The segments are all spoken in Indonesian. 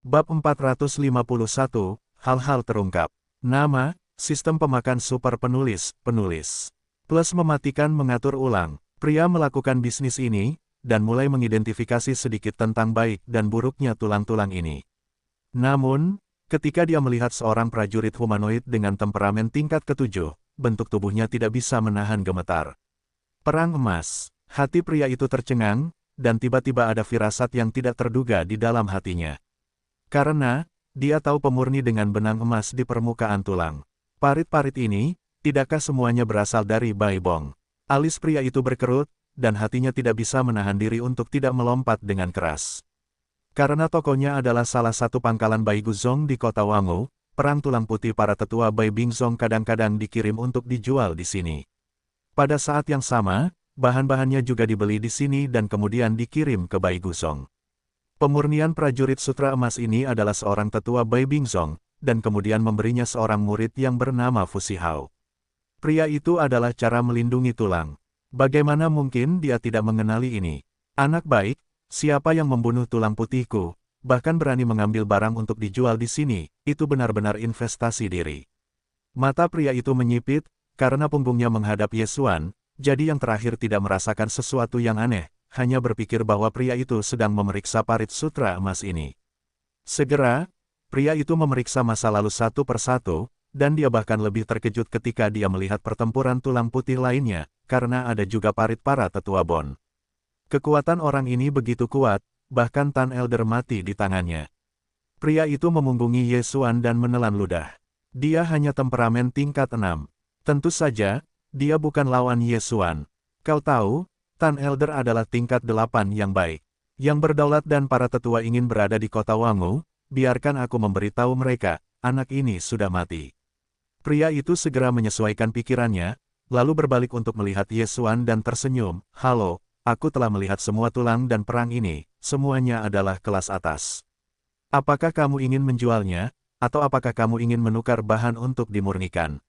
Bab 451, Hal-hal terungkap. Nama, sistem pemakan super penulis. Plus mematikan mengatur ulang. Pria melakukan bisnis ini, dan mulai mengidentifikasi sedikit tentang baik dan buruknya tulang-tulang ini. Namun, ketika dia melihat seorang prajurit humanoid dengan temperamen tingkat ketujuh, bentuk tubuhnya tidak bisa menahan gemetar. Perang emas. Hati pria itu tercengang, dan tiba-tiba ada firasat yang tidak terduga di dalam hatinya. Karena, dia tahu pemurni dengan benang emas di permukaan tulang. Parit-parit ini, tidakkah semuanya berasal dari Bai Bong? Alis pria itu berkerut, dan hatinya tidak bisa menahan diri untuk tidak melompat dengan keras. Karena tokonya adalah salah satu pangkalan Bai Guzong di kota Wangu, perang tulang putih para tetua Bai Bingzong kadang-kadang dikirim untuk dijual di sini. Pada saat yang sama, bahan-bahannya juga dibeli di sini dan kemudian dikirim ke Bai Guzong. Pemurnian prajurit sutra emas ini adalah seorang tetua Bai Bingzong, dan kemudian memberinya seorang murid yang bernama Fusi Hao. Pria itu adalah cara melindungi tulang. Bagaimana mungkin dia tidak mengenali ini? Anak baik, siapa yang membunuh tulang putihku, bahkan berani mengambil barang untuk dijual di sini, itu benar-benar investasi diri. Mata pria itu menyipit, karena punggungnya menghadap Yesuan, jadi yang terakhir tidak merasakan sesuatu yang aneh, hanya berpikir bahwa pria itu sedang memeriksa parit sutra emas ini. Segera, pria itu memeriksa masa lalu satu persatu, dan dia bahkan lebih terkejut ketika dia melihat pertempuran tulang putih lainnya, karena ada juga parit para tetua Bon. Kekuatan orang ini begitu kuat, bahkan Tan Elder mati di tangannya. Pria itu memunggungi Yesuan dan menelan ludah. Dia hanya temperamen tingkat 6. Tentu saja, dia bukan lawan Yesuan. Kau tahu, Tan Elder adalah tingkat 8 yang baik. Yang berdaulat dan para tetua ingin berada di kota Wangu, biarkan aku memberitahu mereka, anak ini sudah mati. Pria itu segera menyesuaikan pikirannya, lalu berbalik untuk melihat Yesuan dan tersenyum, halo, aku telah melihat semua tulang dan perang ini, semuanya adalah kelas atas. Apakah kamu ingin menjualnya, atau apakah kamu ingin menukar bahan untuk dimurnikan?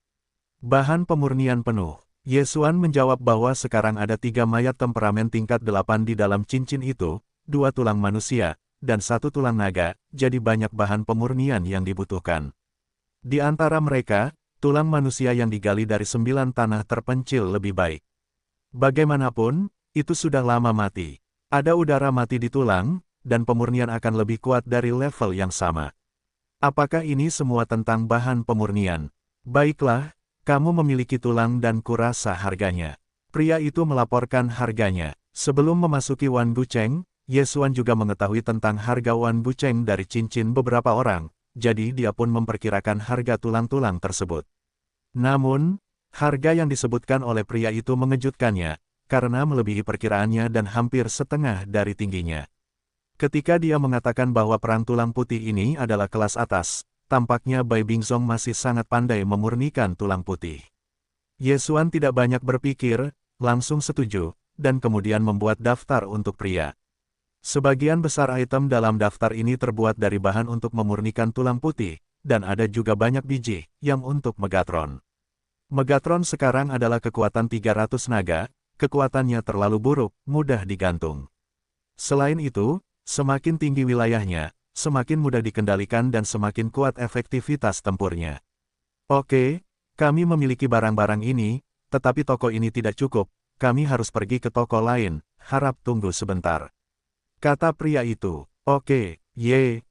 Bahan pemurnian penuh. Yesuan menjawab bahwa sekarang ada 3 mayat temperamen tingkat 8 di dalam cincin itu, 2 tulang manusia, dan 1 tulang naga, jadi banyak bahan pemurnian yang dibutuhkan. Di antara mereka, tulang manusia yang digali dari 9 tanah terpencil lebih baik. Bagaimanapun, itu sudah lama mati. Ada udara mati di tulang, dan pemurnian akan lebih kuat dari level yang sama. Apakah ini semua tentang bahan pemurnian? Baiklah, kamu memiliki tulang dan kurasa harganya. Pria itu melaporkan harganya. Sebelum memasuki Wan Gucheng, Yesuan juga mengetahui tentang harga Wan Gucheng dari cincin beberapa orang, jadi dia pun memperkirakan harga tulang-tulang tersebut. Namun, harga yang disebutkan oleh pria itu mengejutkannya, karena melebihi perkiraannya dan hampir setengah dari tingginya. Ketika dia mengatakan bahwa perang tulang putih ini adalah kelas atas, tampaknya Bai Bingzong masih sangat pandai memurnikan tulang putih. Yesuan tidak banyak berpikir, langsung setuju, dan kemudian membuat daftar untuk pria. Sebagian besar item dalam daftar ini terbuat dari bahan untuk memurnikan tulang putih, dan ada juga banyak biji, yang untuk Megatron. Megatron sekarang adalah kekuatan 300 naga, kekuatannya terlalu buruk, mudah digantung. Selain itu, semakin tinggi wilayahnya, semakin mudah dikendalikan dan semakin kuat efektivitas tempurnya. Oke, kami memiliki barang-barang ini, tetapi toko ini tidak cukup, kami harus pergi ke toko lain, harap tunggu sebentar. Kata pria itu, oke,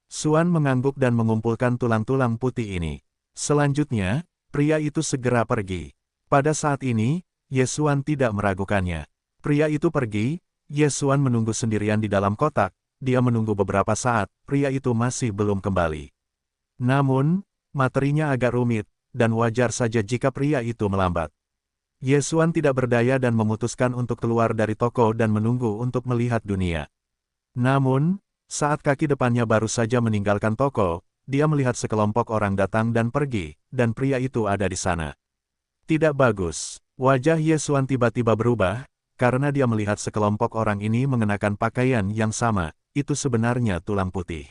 Suan mengangguk dan mengumpulkan tulang-tulang putih ini. Selanjutnya, pria itu segera pergi. Pada saat ini, Yesuan tidak meragukannya. Pria itu pergi, Yesuan menunggu sendirian di dalam kotak. Dia menunggu beberapa saat, pria itu masih belum kembali. Namun, materinya agak rumit, dan wajar saja jika pria itu melambat. Yesuan tidak berdaya dan memutuskan untuk keluar dari toko dan menunggu untuk melihat dunia. Namun, saat kaki depannya baru saja meninggalkan toko, dia melihat sekelompok orang datang dan pergi, dan pria itu ada di sana. Tidak bagus. Wajah Yesuan tiba-tiba berubah, karena dia melihat sekelompok orang ini mengenakan pakaian yang sama. Itu sebenarnya tulang putih.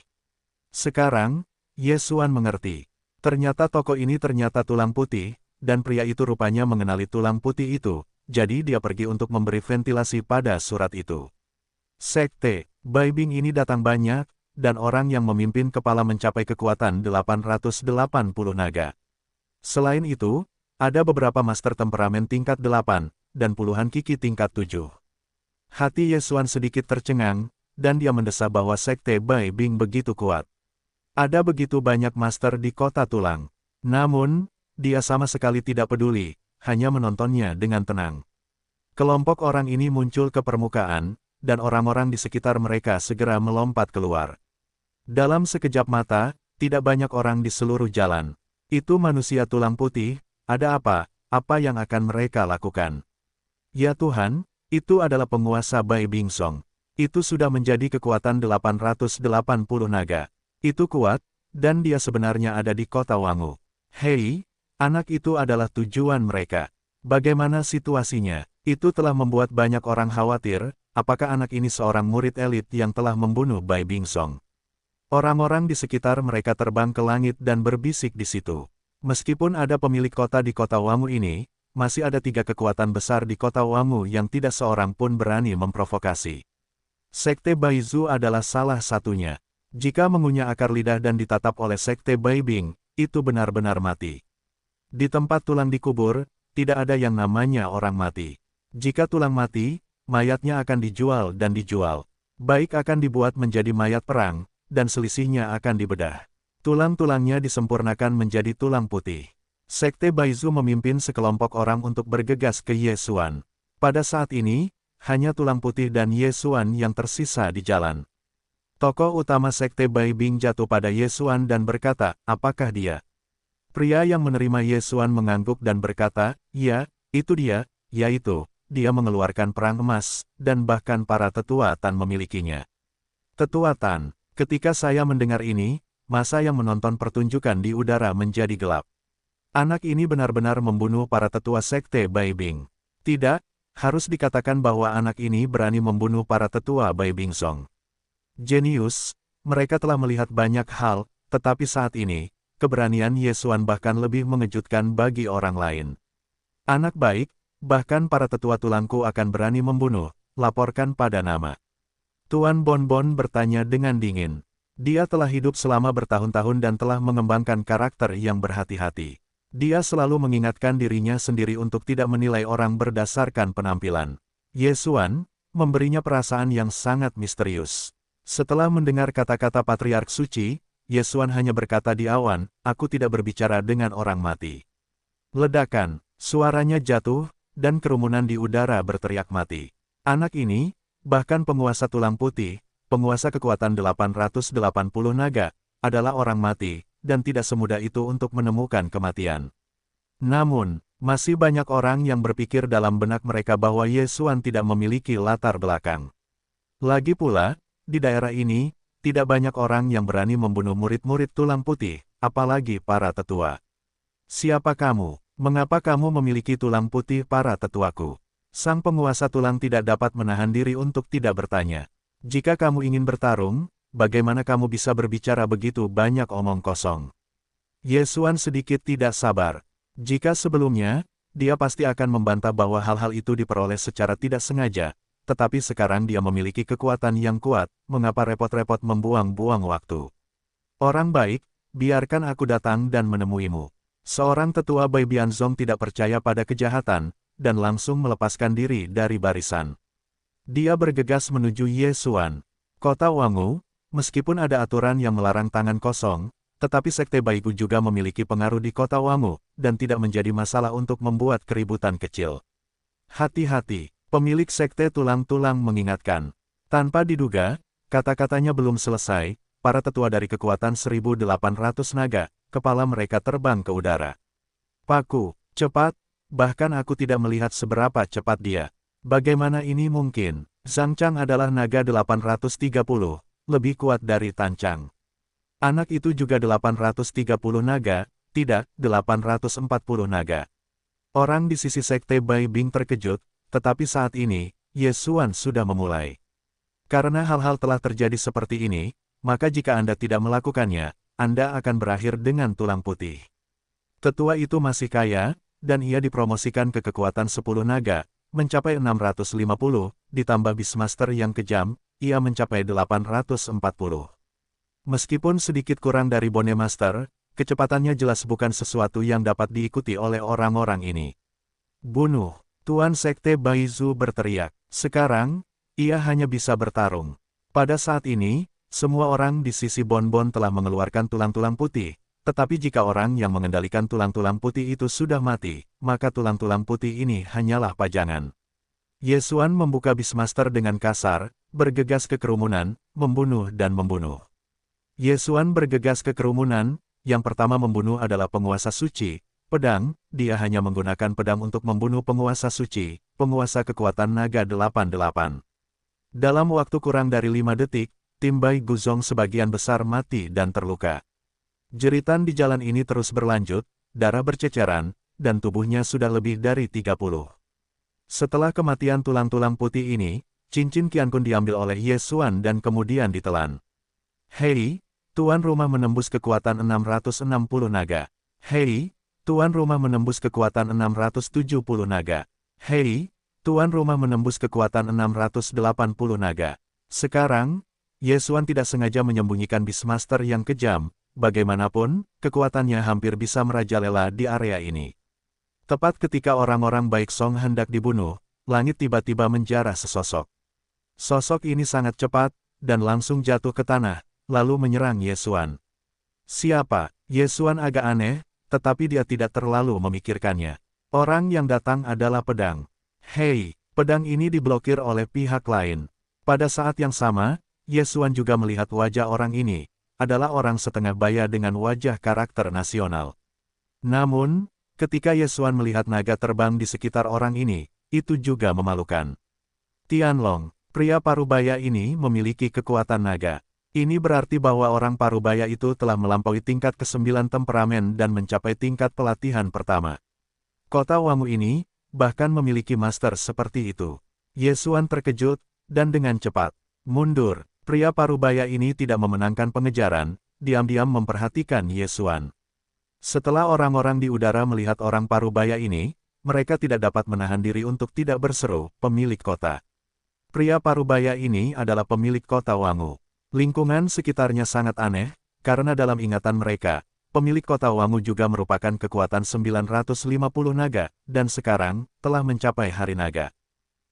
Sekarang, Yesuan mengerti. Ternyata toko ini ternyata tulang putih, dan pria itu rupanya mengenali tulang putih itu, jadi dia pergi untuk memberi ventilasi pada surat itu. Sekte, Bai Bing ini datang banyak, dan orang yang memimpin kepala mencapai kekuatan 880 naga. Selain itu, ada beberapa master temperamen tingkat 8, dan puluhan kiki tingkat 7. Hati Ye Xuan sedikit tercengang, dan dia mendesak bahwa Sekte Bai Bing begitu kuat. Ada begitu banyak master di kota tulang. Namun, dia sama sekali tidak peduli, hanya menontonnya dengan tenang. Kelompok orang ini muncul ke permukaan, dan orang-orang di sekitar mereka segera melompat keluar. Dalam sekejap mata, tidak banyak orang di seluruh jalan. Itu manusia tulang putih, ada apa? Apa yang akan mereka lakukan? Ya Tuhan, itu adalah penguasa Bai Bingsong. Itu sudah menjadi kekuatan 880 naga. Itu kuat, dan dia sebenarnya ada di kota Wangu. Hei, anak itu adalah tujuan mereka. Bagaimana situasinya? Itu telah membuat banyak orang khawatir, apakah anak ini seorang murid elit yang telah membunuh Bai Bingsong? Orang-orang di sekitar mereka terbang ke langit dan berbisik di situ. Meskipun ada pemilik kota di kota Wangu ini, masih ada 3 kekuatan besar di kota Wangu yang tidak seorang pun berani memprovokasi. Sekte Baizu adalah salah satunya. Jika mengunyah akar lidah dan ditatap oleh Sekte Bai Bing, itu benar-benar mati. Di tempat tulang dikubur, tidak ada yang namanya orang mati. Jika tulang mati, mayatnya akan dijual dan dijual. Baik akan dibuat menjadi mayat perang, dan selisihnya akan dibedah. Tulang-tulangnya disempurnakan menjadi tulang putih. Sekte Baizu memimpin sekelompok orang untuk bergegas ke Ye Xuan. Pada saat ini, hanya tulang putih dan Ye Xuan yang tersisa di jalan. Tokoh utama Sekte Bai Bing jatuh pada Ye Xuan dan berkata, apakah dia? Pria yang menerima Ye Xuan mengangguk dan berkata, ya, itu dia, yaitu, dia mengeluarkan perang emas, dan bahkan para tetua Tan memilikinya. Tetua Tan, ketika saya mendengar ini, masa yang menonton pertunjukan di udara menjadi gelap. Anak ini benar-benar membunuh para tetua Sekte Bai Bing. Tidak, harus dikatakan bahwa anak ini berani membunuh para tetua Bai Bingsong. Jenius, mereka telah melihat banyak hal, tetapi saat ini, keberanian Ye Xuan bahkan lebih mengejutkan bagi orang lain. Anak baik, bahkan para tetua tulangku akan berani membunuh, laporkan pada nama. Tuan Bonbon bertanya dengan dingin. Dia telah hidup selama bertahun-tahun dan telah mengembangkan karakter yang berhati-hati. Dia selalu mengingatkan dirinya sendiri untuk tidak menilai orang berdasarkan penampilan. Ye Xuan memberinya perasaan yang sangat misterius. Setelah mendengar kata-kata Patriark Suci, Ye Xuan hanya berkata di awan, aku tidak berbicara dengan orang mati. Ledakan, suaranya jatuh, dan kerumunan di udara berteriak mati. Anak ini, bahkan penguasa tulang putih, penguasa kekuatan 880 naga, adalah orang mati, dan tidak semudah itu untuk menemukan kematian. Namun, masih banyak orang yang berpikir dalam benak mereka bahwa Ye Xuan tidak memiliki latar belakang. Lagi pula, di daerah ini, tidak banyak orang yang berani membunuh murid-murid tulang putih, apalagi para tetua. Siapa kamu? Mengapa kamu memiliki tulang putih para tetuaku? Sang penguasa tulang tidak dapat menahan diri untuk tidak bertanya. Jika kamu ingin bertarung, bagaimana kamu bisa berbicara begitu banyak omong kosong? Ye Xuan sedikit tidak sabar. Jika sebelumnya, dia pasti akan membantah bahwa hal-hal itu diperoleh secara tidak sengaja. Tetapi sekarang dia memiliki kekuatan yang kuat, mengapa repot-repot membuang-buang waktu? Orang baik, biarkan aku datang dan menemuimu. Seorang tetua Bai Bianzong tidak percaya pada kejahatan, dan langsung melepaskan diri dari barisan. Dia bergegas menuju Ye Xuan. Kota Wangu, meskipun ada aturan yang melarang tangan kosong, tetapi Sekte Baigu juga memiliki pengaruh di kota Wangu, dan tidak menjadi masalah untuk membuat keributan kecil. Hati-hati. Pemilik Sekte Tulang-Tulang mengingatkan. Tanpa diduga, kata-katanya belum selesai, para tetua dari kekuatan 1.800 naga, kepala mereka terbang ke udara. Paku, cepat, bahkan aku tidak melihat seberapa cepat dia. Bagaimana ini mungkin? Zhang Chang adalah naga 830, lebih kuat dari Tan Chang. Anak itu juga 830 naga, tidak, 840 naga. Orang di sisi Sekte Bai Bing terkejut, tetapi saat ini, Ye Xuan sudah memulai. Karena hal-hal telah terjadi seperti ini, maka jika Anda tidak melakukannya, Anda akan berakhir dengan tulang putih. Tetua itu masih kaya, dan ia dipromosikan ke kekuatan 10 naga, mencapai 650, ditambah Beastmaster yang kejam, ia mencapai 840. Meskipun sedikit kurang dari Bone Master, kecepatannya jelas bukan sesuatu yang dapat diikuti oleh orang-orang ini. Bunuh! Tuan Sekte Baizu berteriak. Sekarang, ia hanya bisa bertarung. Pada saat ini, semua orang di sisi Bonbon telah mengeluarkan tulang-tulang putih, tetapi jika orang yang mengendalikan tulang-tulang putih itu sudah mati, maka tulang-tulang putih ini hanyalah pajangan. Yesuan membuka Beastmaster dengan kasar, bergegas ke kerumunan, membunuh dan membunuh. Yesuan bergegas ke kerumunan, yang pertama membunuh adalah penguasa suci, pedang, dia hanya menggunakan pedang untuk membunuh penguasa suci, penguasa kekuatan naga 88. Dalam waktu kurang dari 5 detik, tim Bai Guzong sebagian besar mati dan terluka. Jeritan di jalan ini terus berlanjut, darah berceceran, dan tubuhnya sudah lebih dari 30. Setelah kematian tulang-tulang putih ini, cincin Qiankun diambil oleh Yesuan dan kemudian ditelan. Hei, tuan rumah menembus kekuatan 660 naga. Hei, tuan rumah menembus kekuatan 670 naga. Hei, tuan rumah menembus kekuatan 680 naga. Sekarang, Yesuan tidak sengaja menyembunyikan Beastmaster yang kejam, bagaimanapun, kekuatannya hampir bisa merajalela di area ini. Tepat ketika orang-orang baik Song hendak dibunuh, langit tiba-tiba menjarah sesosok. Sosok ini sangat cepat, dan langsung jatuh ke tanah, lalu menyerang Yesuan. Siapa? Yesuan agak aneh, tetapi dia tidak terlalu memikirkannya. Orang yang datang adalah pedang. Hei, pedang ini diblokir oleh pihak lain. Pada saat yang sama, Yesuan juga melihat wajah orang ini, adalah orang setengah baya dengan wajah karakter nasional. Namun, ketika Yesuan melihat naga terbang di sekitar orang ini, itu juga memalukan. Tianlong, pria parubaya ini memiliki kekuatan naga. Ini berarti bahwa orang parubaya itu telah melampaui tingkat ke-9 temperamen dan mencapai tingkat pelatihan pertama. Kota Wangu ini, bahkan memiliki master seperti itu. Yesuan terkejut, dan dengan cepat mundur. Pria parubaya ini tidak memenangkan pengejaran, diam-diam memperhatikan Yesuan. Setelah orang-orang di udara melihat orang parubaya ini, mereka tidak dapat menahan diri untuk tidak berseru, pemilik kota. Pria parubaya ini adalah pemilik kota Wangu. Lingkungan sekitarnya sangat aneh, karena dalam ingatan mereka, pemilik kota Wangu juga merupakan kekuatan 950 naga, dan sekarang, telah mencapai hari naga.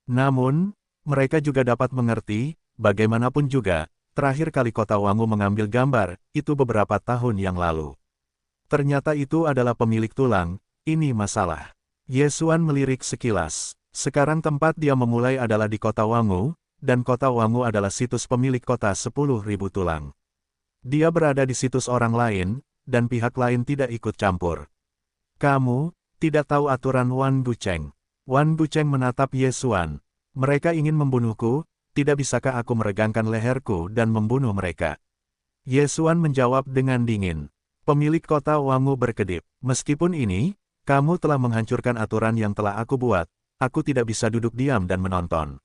Namun, mereka juga dapat mengerti, bagaimanapun juga, terakhir kali kota Wangu mengambil gambar, itu beberapa tahun yang lalu. Ternyata itu adalah pemilik tulang, ini masalah. Yesuan melirik sekilas. Sekarang tempat dia memulai adalah di kota Wangu, dan kota Wangu adalah situs pemilik kota 10.000 tulang. Dia berada di situs orang lain, dan pihak lain tidak ikut campur. Kamu tidak tahu aturan Wan Gucheng. Wan Gucheng menatap Yesuan. Mereka ingin membunuhku, tidak bisakah aku meregangkan leherku dan membunuh mereka? Yesuan menjawab dengan dingin. Pemilik kota Wangu berkedip. Meskipun ini, kamu telah menghancurkan aturan yang telah aku buat, aku tidak bisa duduk diam dan menonton.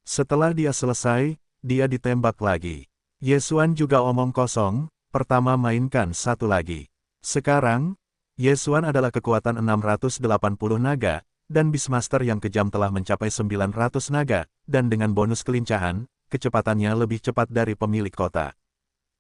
Setelah dia selesai, dia ditembak lagi. Yesuan juga omong kosong, pertama mainkan satu lagi. Sekarang, Yesuan adalah kekuatan 680 naga, dan Beastmaster yang kejam telah mencapai 900 naga, dan dengan bonus kelincahan, kecepatannya lebih cepat dari pemilik kota.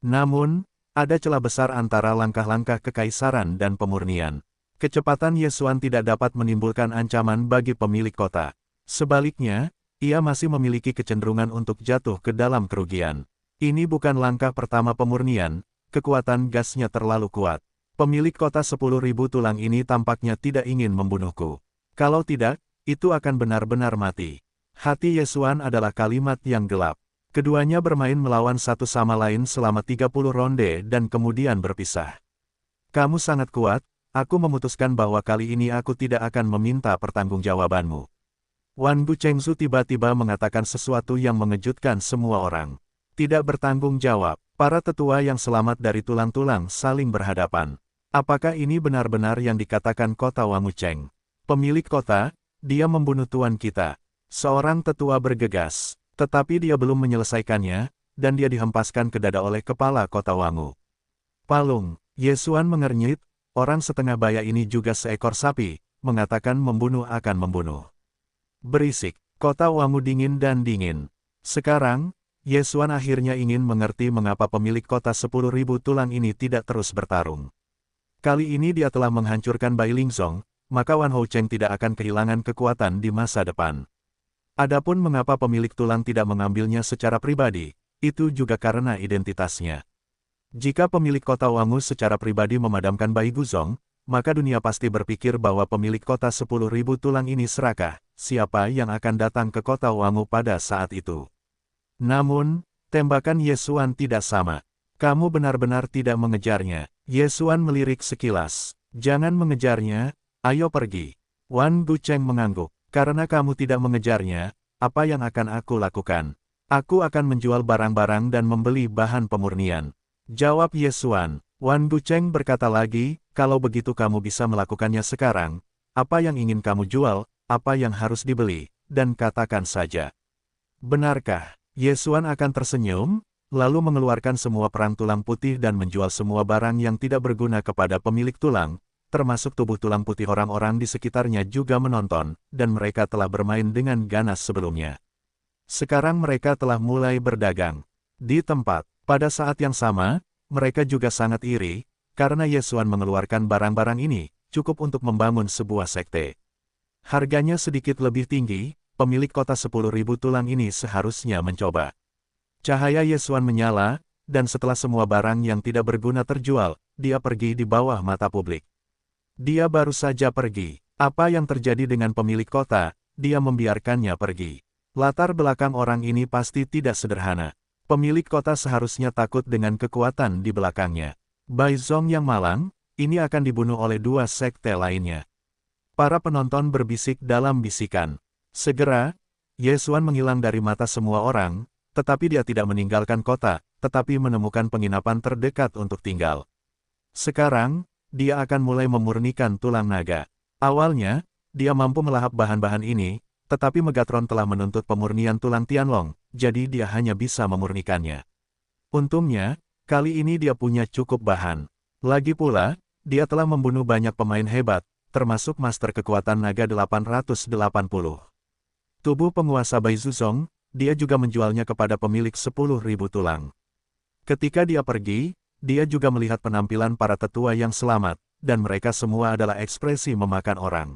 Namun, ada celah besar antara langkah-langkah kekaisaran dan pemurnian. Kecepatan Yesuan tidak dapat menimbulkan ancaman bagi pemilik kota. Sebaliknya, ia masih memiliki kecenderungan untuk jatuh ke dalam kerugian. Ini bukan langkah pertama pemurnian, kekuatan gasnya terlalu kuat. Pemilik kota 10.000 tulang ini tampaknya tidak ingin membunuhku. Kalau tidak, itu akan benar-benar mati. Hati Yesuan adalah kalimat yang gelap. Keduanya bermain melawan satu sama lain selama 30 ronde dan kemudian berpisah. Kamu sangat kuat, aku memutuskan bahwa kali ini aku tidak akan meminta pertanggungjawabanmu. Wan Guchengsu tiba-tiba mengatakan sesuatu yang mengejutkan semua orang. Tidak bertanggung jawab, para tetua yang selamat dari tulang-tulang saling berhadapan. Apakah ini benar-benar yang dikatakan kota Wangucheng? Pemilik kota, dia membunuh tuan kita. Seorang tetua bergegas, tetapi dia belum menyelesaikannya, dan dia dihempaskan ke dada oleh kepala kota Wangu. Palung, Yesuan mengernyit, orang setengah baya ini juga seekor sapi, mengatakan membunuh akan membunuh. Berisik, kota Wangu dingin dan dingin. Sekarang, Yesuan akhirnya ingin mengerti mengapa pemilik kota 10.000 tulang ini tidak terus bertarung. Kali ini dia telah menghancurkan Bai Lingzong, maka Wan Houcheng tidak akan kehilangan kekuatan di masa depan. Adapun mengapa pemilik tulang tidak mengambilnya secara pribadi, itu juga karena identitasnya. Jika pemilik kota Wangu secara pribadi memadamkan Bai Guzong, maka dunia pasti berpikir bahwa pemilik kota 10.000 tulang ini serakah, siapa yang akan datang ke kota Wangu pada saat itu. Namun, tembakan Yesuan tidak sama. Kamu benar-benar tidak mengejarnya. Yesuan melirik sekilas. Jangan mengejarnya, ayo pergi. Wan Gucheng mengangguk. Karena kamu tidak mengejarnya, apa yang akan aku lakukan? Aku akan menjual barang-barang dan membeli bahan pemurnian. Jawab Yesuan. Wan Gucheng berkata lagi, kalau begitu kamu bisa melakukannya sekarang. Apa yang ingin kamu jual, apa yang harus dibeli, dan katakan saja. Benarkah? Yesuan akan tersenyum, lalu mengeluarkan semua perang tulang putih dan menjual semua barang yang tidak berguna kepada pemilik tulang, termasuk tubuh tulang putih. Orang-orang di sekitarnya juga menonton, dan mereka telah bermain dengan ganas sebelumnya. Sekarang mereka telah mulai berdagang. Di tempat, pada saat yang sama, mereka juga sangat iri, karena Yesuan mengeluarkan barang-barang ini, cukup untuk membangun sebuah sekte. Harganya sedikit lebih tinggi, pemilik kota 10.000 tulang ini seharusnya mencoba. Cahaya Yesuan menyala, dan setelah semua barang yang tidak berguna terjual, dia pergi di bawah mata publik. Dia baru saja pergi. Apa yang terjadi dengan pemilik kota, dia membiarkannya pergi. Latar belakang orang ini pasti tidak sederhana. Pemilik kota seharusnya takut dengan kekuatan di belakangnya. Bai Zong yang malang, ini akan dibunuh oleh dua sekte lainnya. Para penonton berbisik dalam bisikan. Segera, Yesuan menghilang dari mata semua orang, tetapi dia tidak meninggalkan kota, tetapi menemukan penginapan terdekat untuk tinggal. Sekarang, dia akan mulai memurnikan tulang naga. Awalnya, dia mampu melahap bahan-bahan ini, tetapi Megatron telah menuntut pemurnian tulang Tianlong, jadi dia hanya bisa memurnikannya. Untungnya, kali ini dia punya cukup bahan. Lagi pula, dia telah membunuh banyak pemain hebat, termasuk Master Kekuatan Naga 880. Tubuh penguasa Bai Zuzong, dia juga menjualnya kepada pemilik 10.000 tulang. Ketika dia pergi, dia juga melihat penampilan para tetua yang selamat, dan mereka semua adalah ekspresi memakan orang.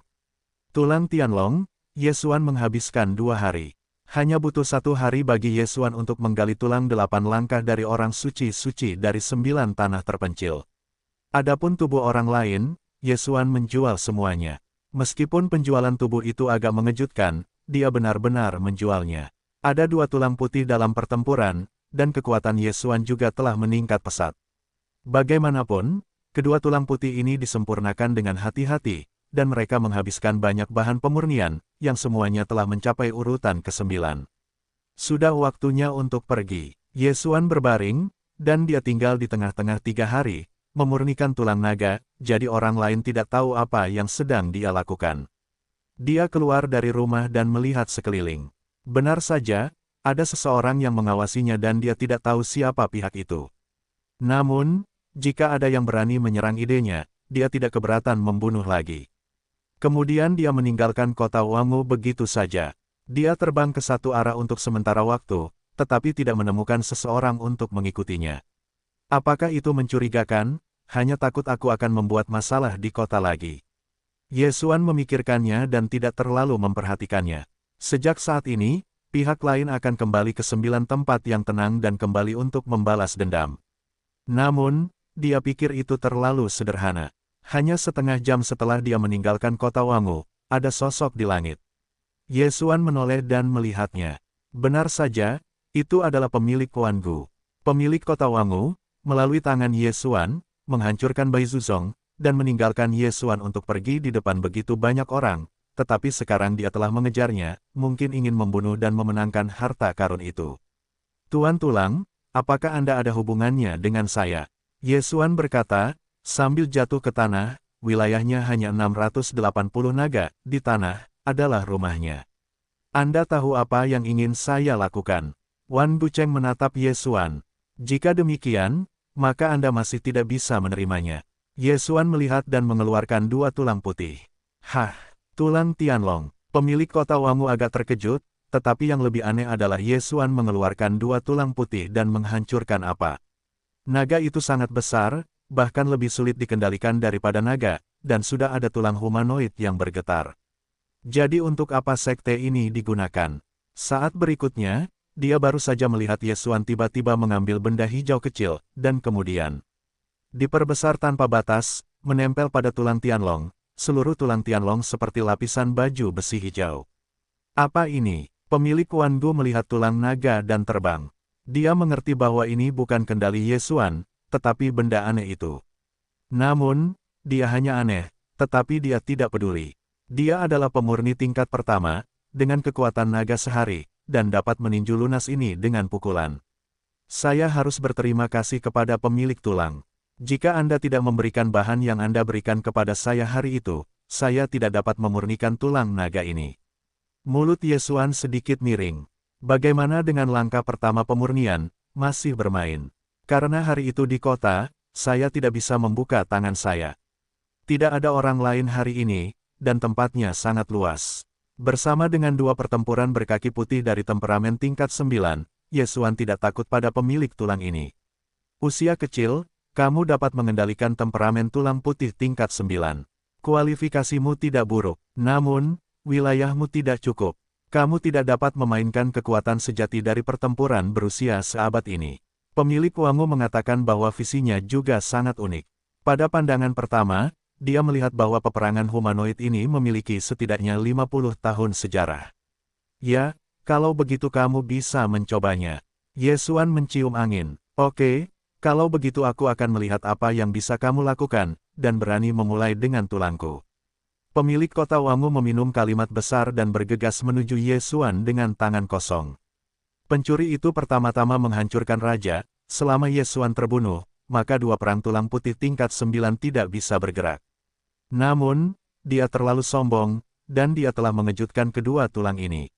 Tulang Tianlong, Yesuan menghabiskan 2 hari. Hanya butuh 1 hari bagi Yesuan untuk menggali tulang 8 langkah dari orang suci-suci dari 9 tanah terpencil. Adapun tubuh orang lain, Yesuan menjual semuanya. Meskipun penjualan tubuh itu agak mengejutkan, dia benar-benar menjualnya. Ada 2 tulang putih dalam pertempuran, dan kekuatan Yesuan juga telah meningkat pesat. Bagaimanapun, kedua tulang putih ini disempurnakan dengan hati-hati, dan mereka menghabiskan banyak bahan pemurnian, yang semuanya telah mencapai urutan ke-9. Sudah waktunya untuk pergi. Yesuan berbaring, dan dia tinggal di tengah-tengah 3 hari, memurnikan tulang naga, jadi orang lain tidak tahu apa yang sedang dia lakukan. Dia keluar dari rumah dan melihat sekeliling. Benar saja, ada seseorang yang mengawasinya dan dia tidak tahu siapa pihak itu. Namun, jika ada yang berani menyerang idenya, dia tidak keberatan membunuh lagi. Kemudian dia meninggalkan kota Wangu begitu saja. Dia terbang ke satu arah untuk sementara waktu, tetapi tidak menemukan seseorang untuk mengikutinya. Apakah itu mencurigakan? Hanya takut aku akan membuat masalah di kota lagi. Yesuan memikirkannya dan tidak terlalu memperhatikannya. Sejak saat ini, pihak lain akan kembali ke 9 tempat yang tenang dan kembali untuk membalas dendam. Namun, dia pikir itu terlalu sederhana. Hanya setengah jam setelah dia meninggalkan kota Wangu, ada sosok di langit. Yesuan menoleh dan melihatnya. Benar saja, itu adalah pemilik Wan Gu. Pemilik kota Wangu, melalui tangan Yesuan, menghancurkan Bai Zuzong, dan meninggalkan Yesuan untuk pergi di depan begitu banyak orang, tetapi sekarang dia telah mengejarnya, mungkin ingin membunuh dan memenangkan harta karun itu. Tuan Tulang, apakah Anda ada hubungannya dengan saya? Yesuan berkata, sambil jatuh ke tanah, wilayahnya hanya 680 naga, di tanah, adalah rumahnya. Anda tahu apa yang ingin saya lakukan? Wan Gucheng menatap Yesuan. Jika demikian, maka Anda masih tidak bisa menerimanya. Yesuan melihat dan mengeluarkan 2 tulang putih. Hah, tulang Tianlong. Pemilik kota Wangu agak terkejut, tetapi yang lebih aneh adalah Ye Xuan mengeluarkan dua tulang putih dan menghancurkan apa. Naga itu sangat besar, bahkan lebih sulit dikendalikan daripada naga, dan sudah ada tulang humanoid yang bergetar. Jadi untuk apa sekte ini digunakan? Saat berikutnya, dia baru saja melihat Ye Xuan tiba-tiba mengambil benda hijau kecil, dan kemudian diperbesar tanpa batas, menempel pada tulang Tianlong. Seluruh tulang Tianlong seperti lapisan baju besi hijau. Apa ini? Pemilik Wan Gu melihat tulang naga dan terbang. Dia mengerti bahwa ini bukan kendali Ye Xuan, tetapi benda aneh itu. Namun, dia hanya aneh, tetapi dia tidak peduli. Dia adalah pemurni tingkat pertama, dengan kekuatan naga sehari, dan dapat meninju lunas ini dengan pukulan. Saya harus berterima kasih kepada pemilik tulang. Jika Anda tidak memberikan bahan yang Anda berikan kepada saya hari itu, saya tidak dapat memurnikan tulang naga ini. Mulut Ye Xuan sedikit miring. Bagaimana dengan langkah pertama pemurnian, masih bermain? Karena hari itu di kota, saya tidak bisa membuka tangan saya. Tidak ada orang lain hari ini, dan tempatnya sangat luas. Bersama dengan dua pertempuran berkaki putih dari temperamen tingkat 9, Ye Xuan tidak takut pada pemilik tulang ini. Usia kecil, kamu dapat mengendalikan temperamen tulang putih tingkat 9. Kualifikasimu tidak buruk, namun, wilayahmu tidak cukup. Kamu tidak dapat memainkan kekuatan sejati dari pertempuran berusia seabad ini. Pemilik Wangu mengatakan bahwa visinya juga sangat unik. Pada pandangan pertama, dia melihat bahwa peperangan humanoid ini memiliki setidaknya 50 tahun sejarah. Ya, kalau begitu kamu bisa mencobanya. Ye Xuan mencium angin. Oke, kalau begitu aku akan melihat apa yang bisa kamu lakukan, dan berani memulai dengan tulangku. Pemilik kota Wangu meminum kalimat besar dan bergegas menuju Ye Xuan dengan tangan kosong. Pencuri itu pertama-tama menghancurkan raja, selama Ye Xuan terbunuh, maka dua perang tulang putih tingkat 9 tidak bisa bergerak. Namun, dia terlalu sombong, dan dia telah mengejutkan kedua tulang ini.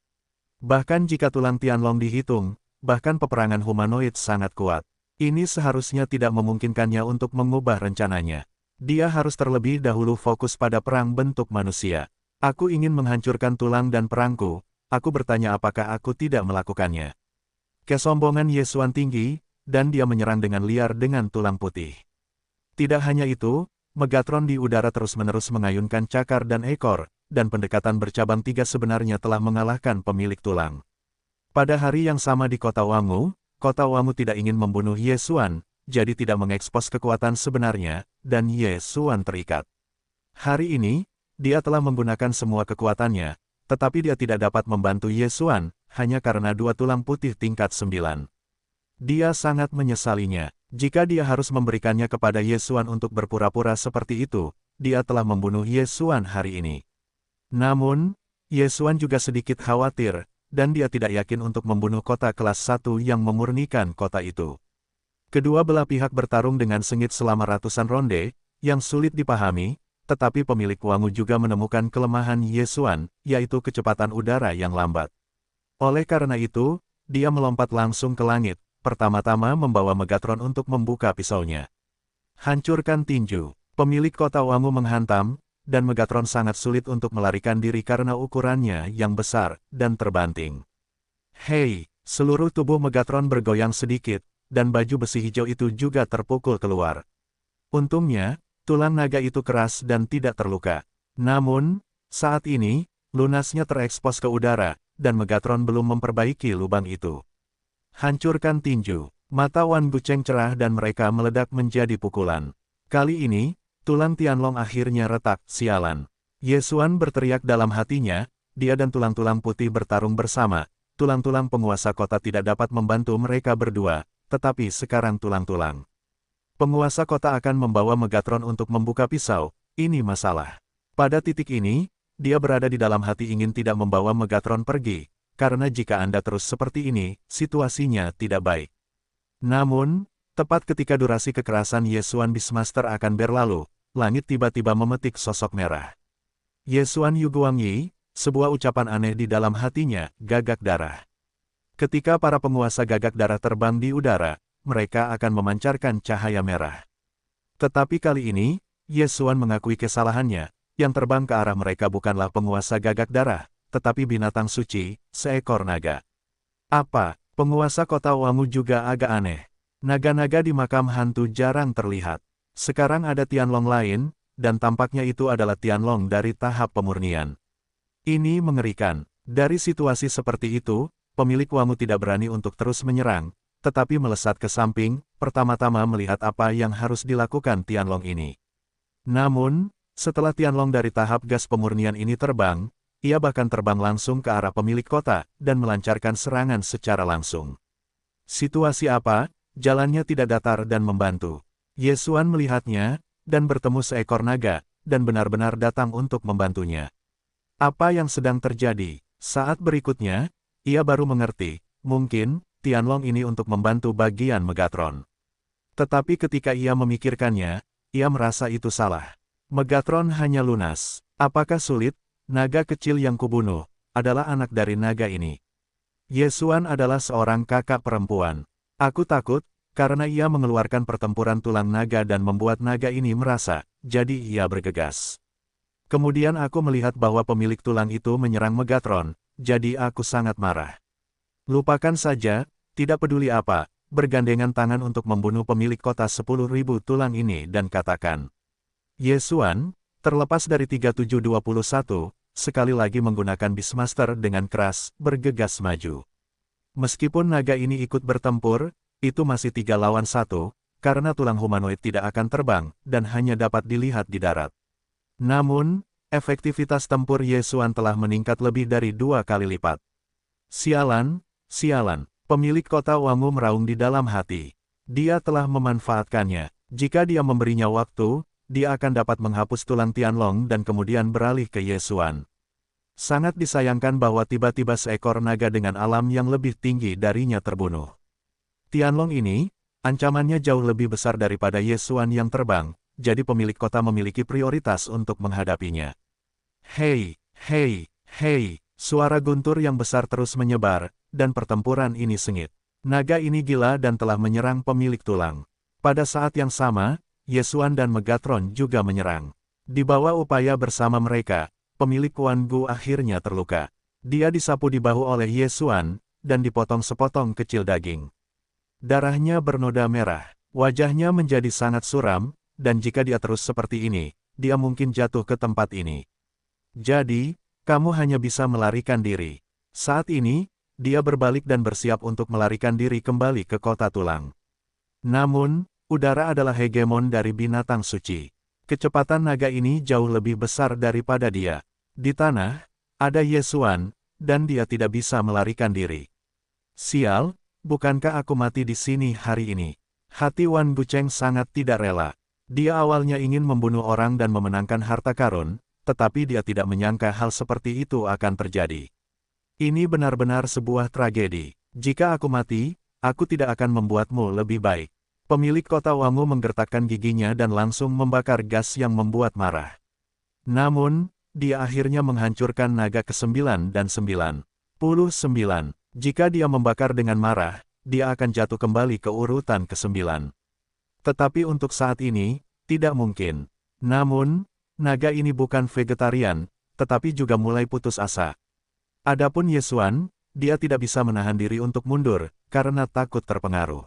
Bahkan jika tulang Tianlong dihitung, bahkan peperangan humanoid sangat kuat. Ini seharusnya tidak memungkinkannya untuk mengubah rencananya. Dia harus terlebih dahulu fokus pada perang bentuk manusia. Aku ingin menghancurkan tulang dan perangku, aku bertanya apakah aku tidak melakukannya. Kesombongan Ye Xuan tinggi, dan dia menyerang dengan liar dengan tulang putih. Tidak hanya itu, Megatron di udara terus-menerus mengayunkan cakar dan ekor, dan pendekatan bercabang tiga sebenarnya telah mengalahkan pemilik tulang. Pada hari yang sama di kota Wangu tidak ingin membunuh Ye Xuan, jadi tidak mengekspos kekuatan sebenarnya, dan Ye Xuan terikat. Hari ini, dia telah menggunakan semua kekuatannya, tetapi dia tidak dapat membantu Ye Xuan, hanya karena dua tulang putih tingkat 9. Dia sangat menyesalinya. Jika dia harus memberikannya kepada Ye Xuan untuk berpura-pura seperti itu, dia telah membunuh Ye Xuan hari ini. Namun, Ye Xuan juga sedikit khawatir, dan dia tidak yakin untuk membunuh kota kelas 1 yang memurnikan kota itu. Kedua belah pihak bertarung dengan sengit selama ratusan ronde, yang sulit dipahami, tetapi pemilik Wangu juga menemukan kelemahan Ye Xuan, yaitu kecepatan udara yang lambat. Oleh karena itu, dia melompat langsung ke langit, pertama-tama membawa Megatron untuk membuka pisaunya. Hancurkan tinju. Pemilik kota Wangu menghantam, dan Megatron sangat sulit untuk melarikan diri karena ukurannya yang besar dan terbanting. Hei, seluruh tubuh Megatron bergoyang sedikit, dan baju besi hijau itu juga terpukul keluar. Untungnya, tulang naga itu keras dan tidak terluka. Namun, saat ini, lunasnya terekspos ke udara, dan Megatron belum memperbaiki lubang itu. Hancurkan tinju. Mata Wan Gucheng cerah dan mereka meledak menjadi pukulan. Kali ini, tulang Tianlong akhirnya retak, sialan. Ye Xuan berteriak dalam hatinya, dia dan tulang-tulang putih bertarung bersama. Tulang-tulang penguasa kota tidak dapat membantu mereka berdua, tetapi sekarang tulang-tulang penguasa kota akan membawa Megatron untuk membuka pisau, ini masalah. Pada titik ini, dia berada di dalam hati ingin tidak membawa Megatron pergi. Karena jika Anda terus seperti ini, situasinya tidak baik. Namun, tepat ketika durasi kekerasan Ye Xuan Beastmaster akan berlalu, langit tiba-tiba memetik sosok merah. Ye Xuan Yuguangyi, sebuah ucapan aneh di dalam hatinya, gagak darah. Ketika para penguasa gagak darah terbang di udara, mereka akan memancarkan cahaya merah. Tetapi kali ini, Ye Xuan mengakui kesalahannya, yang terbang ke arah mereka bukanlah penguasa gagak darah, tetapi binatang suci, seekor naga. Apa, penguasa kota Wangu juga agak aneh. Naga-naga di makam hantu jarang terlihat. Sekarang ada Tianlong lain, dan tampaknya itu adalah Tianlong dari tahap pemurnian. Ini mengerikan. Dari situasi seperti itu, pemilik Wangu tidak berani untuk terus menyerang, tetapi melesat ke samping, pertama-tama melihat apa yang harus dilakukan Tianlong ini. Namun, setelah Tianlong dari tahap gas pemurnian ini terbang, ia bahkan terbang langsung ke arah pemilik kota, dan melancarkan serangan secara langsung. Situasi apa? Jalannya tidak datar dan membantu. Ye Xuan melihatnya, dan bertemu seekor naga, dan benar-benar datang untuk membantunya. Apa yang sedang terjadi? Saat berikutnya, ia baru mengerti, mungkin, Tianlong ini untuk membantu bagian Megatron. Tetapi ketika ia memikirkannya, ia merasa itu salah. Megatron hanya lunas. Apakah sulit? Naga kecil yang kubunuh, adalah anak dari naga ini. Ye Xuan adalah seorang kakak perempuan. Aku takut, karena ia mengeluarkan pertempuran tulang naga dan membuat naga ini merasa, jadi ia bergegas. Kemudian aku melihat bahwa pemilik tulang itu menyerang Megatron, jadi aku sangat marah. Lupakan saja, tidak peduli apa, bergandengan tangan untuk membunuh pemilik kota 10.000 tulang ini dan katakan. Ye Xuan, terlepas dari 3721, sekali lagi menggunakan Beastmaster dengan keras, bergegas maju. Meskipun naga ini ikut bertempur, itu masih 3 lawan 1, karena tulang humanoid tidak akan terbang, dan hanya dapat dilihat di darat. Namun, efektivitas tempur Ye Xuan telah meningkat lebih dari 2 kali lipat. Sialan, sialan, pemilik kota Wangu meraung di dalam hati. Dia telah memanfaatkannya. Jika dia memberinya waktu, dia akan dapat menghapus tulang Tianlong dan kemudian beralih ke Ye Xuan. Sangat disayangkan bahwa tiba-tiba seekor naga dengan alam yang lebih tinggi darinya terbunuh. Tianlong ini, ancamannya jauh lebih besar daripada Ye Xuan yang terbang, jadi pemilik kota memiliki prioritas untuk menghadapinya. Hei, hei, hei, suara guntur yang besar terus menyebar, dan pertempuran ini sengit. Naga ini gila dan telah menyerang pemilik tulang. Pada saat yang sama, Ye Xuan dan Megatron juga menyerang. Di bawah upaya bersama mereka, pemilik Wan Gu akhirnya terluka. Dia disapu di bahu oleh Ye Xuan, dan dipotong sepotong kecil daging. Darahnya bernoda merah, wajahnya menjadi sangat suram, dan jika dia terus seperti ini, dia mungkin jatuh ke tempat ini. Jadi, kamu hanya bisa melarikan diri. Saat ini, dia berbalik dan bersiap untuk melarikan diri kembali ke kota tulang. Namun, udara adalah hegemon dari binatang suci. Kecepatan naga ini jauh lebih besar daripada dia. Di tanah, ada Ye Xuan, dan dia tidak bisa melarikan diri. Sial, bukankah aku mati di sini hari ini? Hati Wan Gucheng sangat tidak rela. Dia awalnya ingin membunuh orang dan memenangkan harta karun, tetapi dia tidak menyangka hal seperti itu akan terjadi. Ini benar-benar sebuah tragedi. Jika aku mati, aku tidak akan membuatmu lebih baik. Pemilik kota Wangu menggertakkan giginya dan langsung membakar gas yang membuat marah. Namun, dia akhirnya menghancurkan naga ke-9 dan 99. Jika dia membakar dengan marah, dia akan jatuh kembali ke urutan ke-9. Tetapi untuk saat ini, tidak mungkin. Namun, naga ini bukan vegetarian, tetapi juga mulai putus asa. Adapun Ye Xuan, dia tidak bisa menahan diri untuk mundur, karena takut terpengaruh.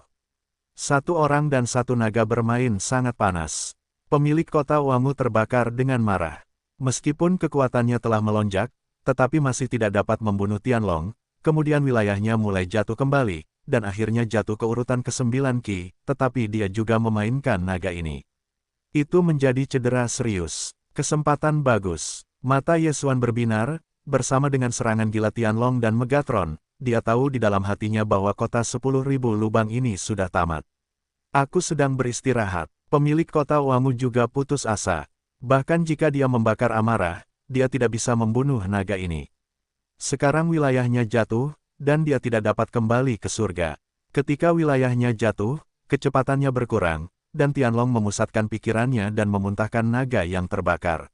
Satu orang dan satu naga bermain sangat panas. Pemilik kota Wangu terbakar dengan marah. Meskipun kekuatannya telah melonjak, tetapi masih tidak dapat membunuh Tianlong, kemudian wilayahnya mulai jatuh kembali, dan akhirnya jatuh ke urutan ke-9 Qi, tetapi dia juga memainkan naga ini. Itu menjadi cedera serius. Kesempatan bagus. Mata Ye Xuan berbinar, bersama dengan serangan gila Tianlong dan Megatron. Dia tahu di dalam hatinya bahwa kota 10.000 lubang ini sudah tamat. Aku sedang beristirahat. Pemilik kota Wangu juga putus asa. Bahkan jika dia membakar amarah, dia tidak bisa membunuh naga ini. Sekarang wilayahnya jatuh, dan dia tidak dapat kembali ke surga. Ketika wilayahnya jatuh, kecepatannya berkurang, dan Tianlong memusatkan pikirannya dan memuntahkan naga yang terbakar.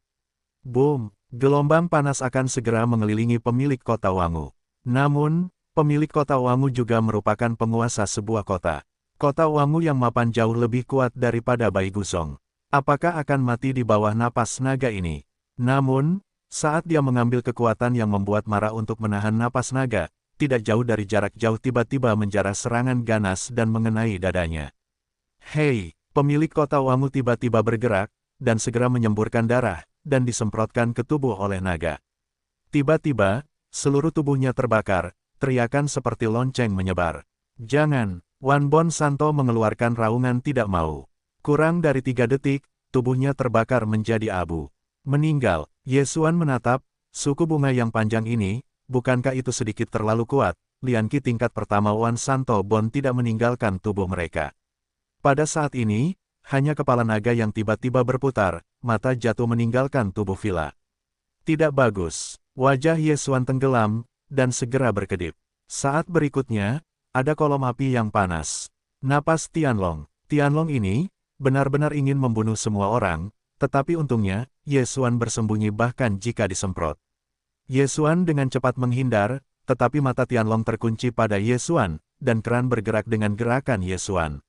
Boom! Gelombang panas akan segera mengelilingi pemilik kota Wangu. Namun, pemilik kota Wangu juga merupakan penguasa sebuah kota. Kota Wangu yang mapan jauh lebih kuat daripada Bai Gusong. Apakah akan mati di bawah napas naga ini? Namun, Saat dia mengambil kekuatan yang membuat marah untuk menahan napas naga, tidak jauh dari jarak jauh tiba-tiba menjarah serangan ganas dan mengenai dadanya. Hei, pemilik kota Wangu tiba-tiba bergerak, dan segera menyemburkan darah, dan disemprotkan ke tubuh oleh naga. Tiba-tiba, seluruh tubuhnya terbakar, teriakan seperti lonceng menyebar. Jangan, Wan Bon Santo mengeluarkan raungan tidak mau. Kurang dari 3 detik, tubuhnya terbakar menjadi abu. Meninggal, Yesuan menatap, suku bunga yang panjang ini, bukankah itu sedikit terlalu kuat? Lian Qi tingkat pertama Wan Santo Bon tidak meninggalkan tubuh mereka. Pada saat ini, hanya kepala naga yang tiba-tiba berputar, mata jatuh meninggalkan tubuh villa. Tidak bagus, wajah Yesuan tenggelam, dan segera berkedip. Saat berikutnya, ada kolom api yang panas. Napas Tianlong. Tianlong ini, benar-benar ingin membunuh semua orang, tetapi untungnya, Yesuan bersembunyi bahkan jika disemprot. Yesuan dengan cepat menghindar, tetapi mata Tianlong terkunci pada Yesuan, dan keran bergerak dengan gerakan Yesuan.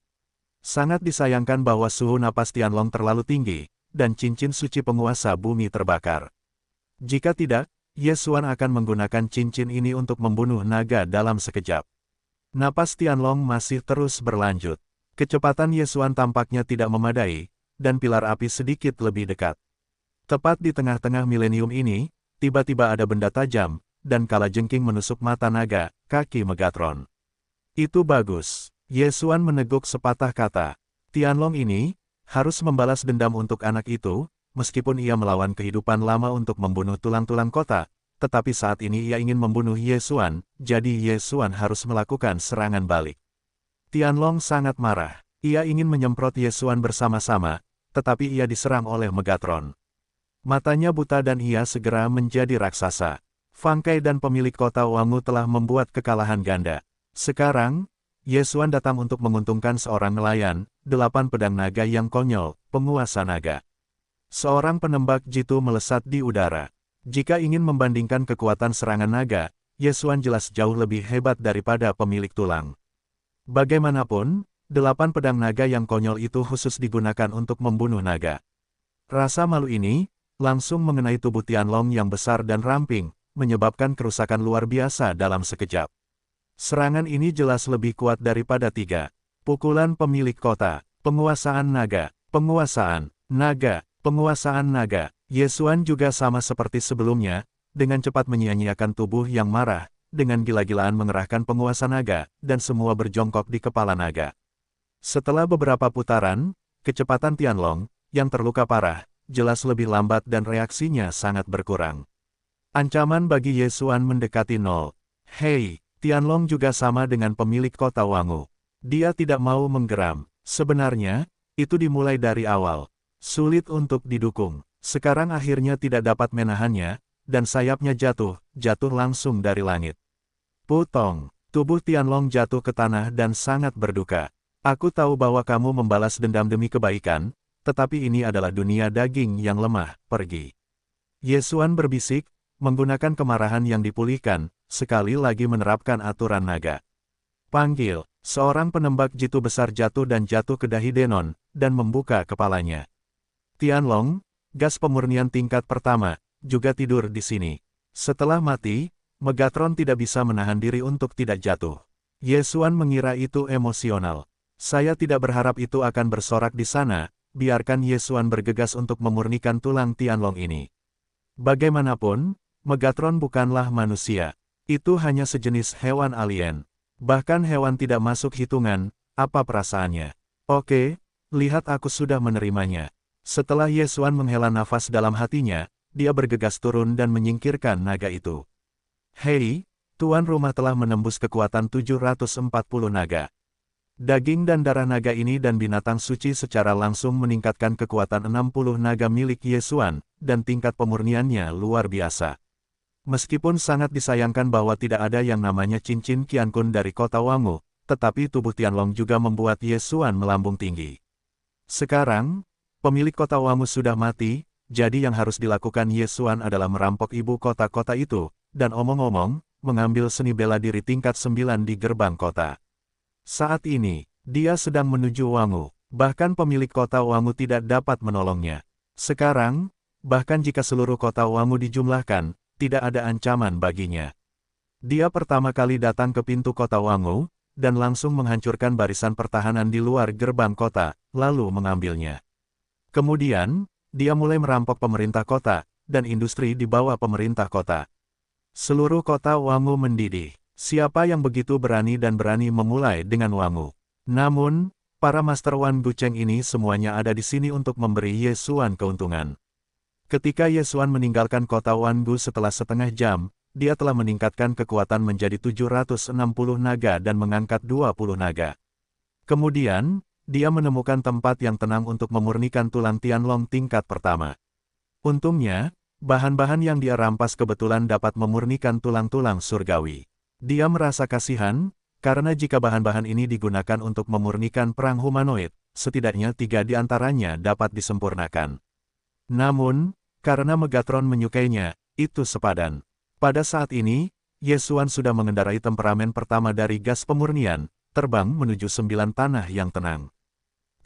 Sangat disayangkan bahwa suhu napas Tianlong terlalu tinggi, dan cincin suci penguasa bumi terbakar. Jika tidak, Yesuan akan menggunakan cincin ini untuk membunuh naga dalam sekejap. Napas Tianlong masih terus berlanjut. Kecepatan Yesuan tampaknya tidak memadai, dan pilar api sedikit lebih dekat. Tepat di tengah-tengah milenium ini, tiba-tiba ada benda tajam, dan kalajengking menusuk mata naga, kaki Megatron. Itu bagus. Yesuan meneguk sepatah kata. Tianlong ini, harus membalas dendam untuk anak itu, meskipun ia melawan kehidupan lama untuk membunuh tulang-tulang kota, tetapi saat ini ia ingin membunuh Yesuan, jadi Yesuan harus melakukan serangan balik. Tianlong sangat marah. Ia ingin menyemprot Yesuan bersama-sama, tetapi ia diserang oleh Megatron. Matanya buta dan ia segera menjadi raksasa. Fang Kai dan pemilik kota Wangu telah membuat kekalahan ganda. Sekarang, Yesuan datang untuk menguntungkan seorang nelayan, 8 pedang naga yang konyol, penguasa naga. Seorang penembak jitu melesat di udara. Jika ingin membandingkan kekuatan serangan naga, Yesuan jelas jauh lebih hebat daripada pemilik tulang. Bagaimanapun, 8 pedang naga yang konyol itu khusus digunakan untuk membunuh naga. Rasa malu ini, langsung mengenai tubuh Tianlong yang besar dan ramping, menyebabkan kerusakan luar biasa dalam sekejap. Serangan ini jelas lebih kuat daripada 3. Pukulan pemilik kota, penguasaan naga, penguasaan naga, penguasaan naga. Yesuan juga sama seperti sebelumnya, dengan cepat menyia-nyiakan tubuh yang marah, dengan gila-gilaan mengerahkan penguasa naga, dan semua berjongkok di kepala naga. Setelah beberapa putaran, kecepatan Tianlong, yang terluka parah, jelas lebih lambat dan reaksinya sangat berkurang. Ancaman bagi Yesuan mendekati 0. Hei, Tianlong juga sama dengan pemilik kota Wangu. Dia tidak mau menggeram. Sebenarnya, itu dimulai dari awal. Sulit untuk didukung. Sekarang akhirnya tidak dapat menahannya, dan sayapnya jatuh langsung dari langit. Putong, tubuh Tianlong jatuh ke tanah dan sangat berduka. Aku tahu bahwa kamu membalas dendam demi kebaikan, tetapi ini adalah dunia daging yang lemah, pergi. Yesuan berbisik, menggunakan kemarahan yang dipulihkan, sekali lagi menerapkan aturan naga. Panggil, seorang penembak jitu besar jatuh ke dahi Denon, dan membuka kepalanya. Tianlong, gas pemurnian tingkat pertama, juga tidur di sini. Setelah mati, Megatron tidak bisa menahan diri untuk tidak jatuh. Yesuan mengira itu emosional. Saya tidak berharap itu akan bersorak di sana, biarkan Yesuan bergegas untuk memurnikan tulang Tianlong ini. Bagaimanapun, Megatron bukanlah manusia. Itu hanya sejenis hewan alien. Bahkan hewan tidak masuk hitungan, apa perasaannya? Oke, lihat aku sudah menerimanya. Setelah Yesuan menghela nafas dalam hatinya, dia bergegas turun dan menyingkirkan naga itu. Hei, tuan rumah telah menembus kekuatan 740 naga. Daging dan darah naga ini dan binatang suci secara langsung meningkatkan kekuatan 60 naga milik Yesuan, dan tingkat pemurniannya luar biasa. Meskipun sangat disayangkan bahwa tidak ada yang namanya cincin Qiankun dari kota Wangu, tetapi tubuh Tianlong juga membuat Yesuan melambung tinggi. Sekarang, pemilik kota Wangu sudah mati, jadi yang harus dilakukan Yesuan adalah merampok ibu kota-kota itu, dan omong-omong, mengambil seni bela diri tingkat 9 di gerbang kota. Saat ini, dia sedang menuju Wangu, bahkan pemilik kota Wangu tidak dapat menolongnya. Sekarang, bahkan jika seluruh kota Wangu dijumlahkan, tidak ada ancaman baginya. Dia pertama kali datang ke pintu kota Wangu, dan langsung menghancurkan barisan pertahanan di luar gerbang kota, lalu mengambilnya. Kemudian, dia mulai merampok pemerintah kota, dan industri di bawah pemerintah kota. Seluruh kota Wangu mendidih. Siapa yang begitu berani dan berani memulai dengan Wangu? Namun, para Master Wan Gucheng ini semuanya ada di sini untuk memberi Ye Xuan keuntungan. Ketika Ye Xuan meninggalkan kota Wangu setelah setengah jam, dia telah meningkatkan kekuatan menjadi 760 naga dan mengangkat 20 naga. Kemudian, dia menemukan tempat yang tenang untuk memurnikan tulang Tianlong tingkat pertama. Untungnya, bahan-bahan yang dia rampas kebetulan dapat memurnikan tulang-tulang surgawi. Dia merasa kasihan, karena jika bahan-bahan ini digunakan untuk memurnikan perang humanoid, setidaknya 3 di antaranya dapat disempurnakan. Namun, karena Megatron menyukainya, itu sepadan. Pada saat ini, Ye Xuan sudah mengendarai temperamen pertama dari gas pemurnian, terbang menuju 9 tanah yang tenang.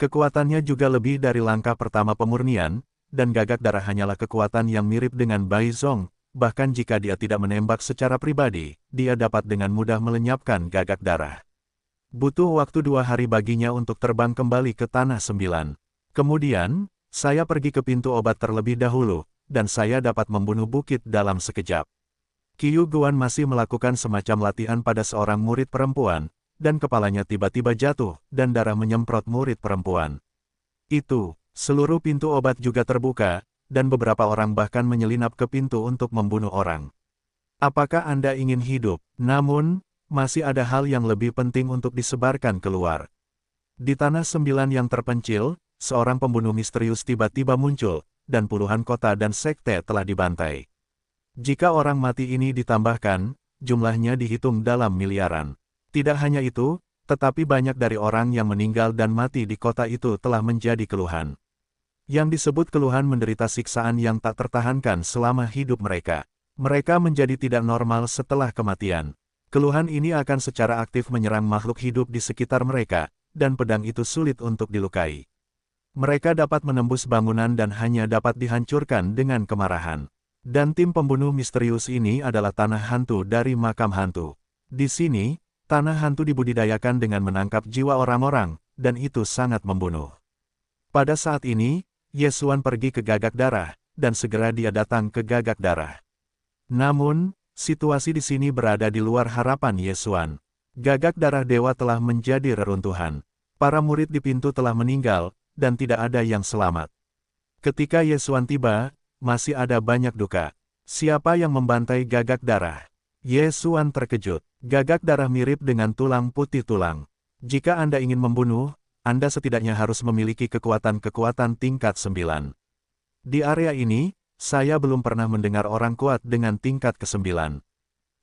Kekuatannya juga lebih dari langkah pertama pemurnian, dan gagak darah hanyalah kekuatan yang mirip dengan Bai Zong. Bahkan jika dia tidak menembak secara pribadi, dia dapat dengan mudah melenyapkan gagak darah. Butuh waktu 2 hari baginya untuk terbang kembali ke Tanah 9. Kemudian, saya pergi ke pintu obat terlebih dahulu, dan saya dapat membunuh bukit dalam sekejap. Qiu Guan masih melakukan semacam latihan pada seorang murid perempuan, dan kepalanya tiba-tiba jatuh, dan darah menyemprot murid perempuan. Seluruh pintu obat juga terbuka, dan beberapa orang bahkan menyelinap ke pintu untuk membunuh orang. Apakah Anda ingin hidup? Namun, masih ada hal yang lebih penting untuk disebarkan keluar. Di Tanah 9 yang terpencil, seorang pembunuh misterius tiba-tiba muncul, dan puluhan kota dan sekte telah dibantai. Jika orang mati ini ditambahkan, jumlahnya dihitung dalam miliaran. Tidak hanya itu, tetapi banyak dari orang yang meninggal dan mati di kota itu telah menjadi keluhan. Yang disebut keluhan menderita siksaan yang tak tertahankan selama hidup mereka. Mereka menjadi tidak normal setelah kematian. Keluhan ini akan secara aktif menyerang makhluk hidup di sekitar mereka, dan pedang itu sulit untuk dilukai. Mereka dapat menembus bangunan dan hanya dapat dihancurkan dengan kemarahan. Dan tim pembunuh misterius ini adalah tanah hantu dari makam hantu. Di sini, tanah hantu dibudidayakan dengan menangkap jiwa orang-orang, dan itu sangat membunuh. Pada saat ini, Ye Xuan pergi ke gagak darah, dan segera dia datang ke gagak darah. Namun, situasi di sini berada di luar harapan Ye Xuan. Gagak darah dewa telah menjadi reruntuhan. Para murid di pintu telah meninggal, dan tidak ada yang selamat. Ketika Ye Xuan tiba, masih ada banyak duka. Siapa yang membantai gagak darah? Ye Xuan terkejut. Gagak darah mirip dengan tulang putih tulang. Jika Anda ingin membunuh, Anda setidaknya harus memiliki kekuatan-kekuatan tingkat 9. Di area ini, saya belum pernah mendengar orang kuat dengan tingkat ke-9.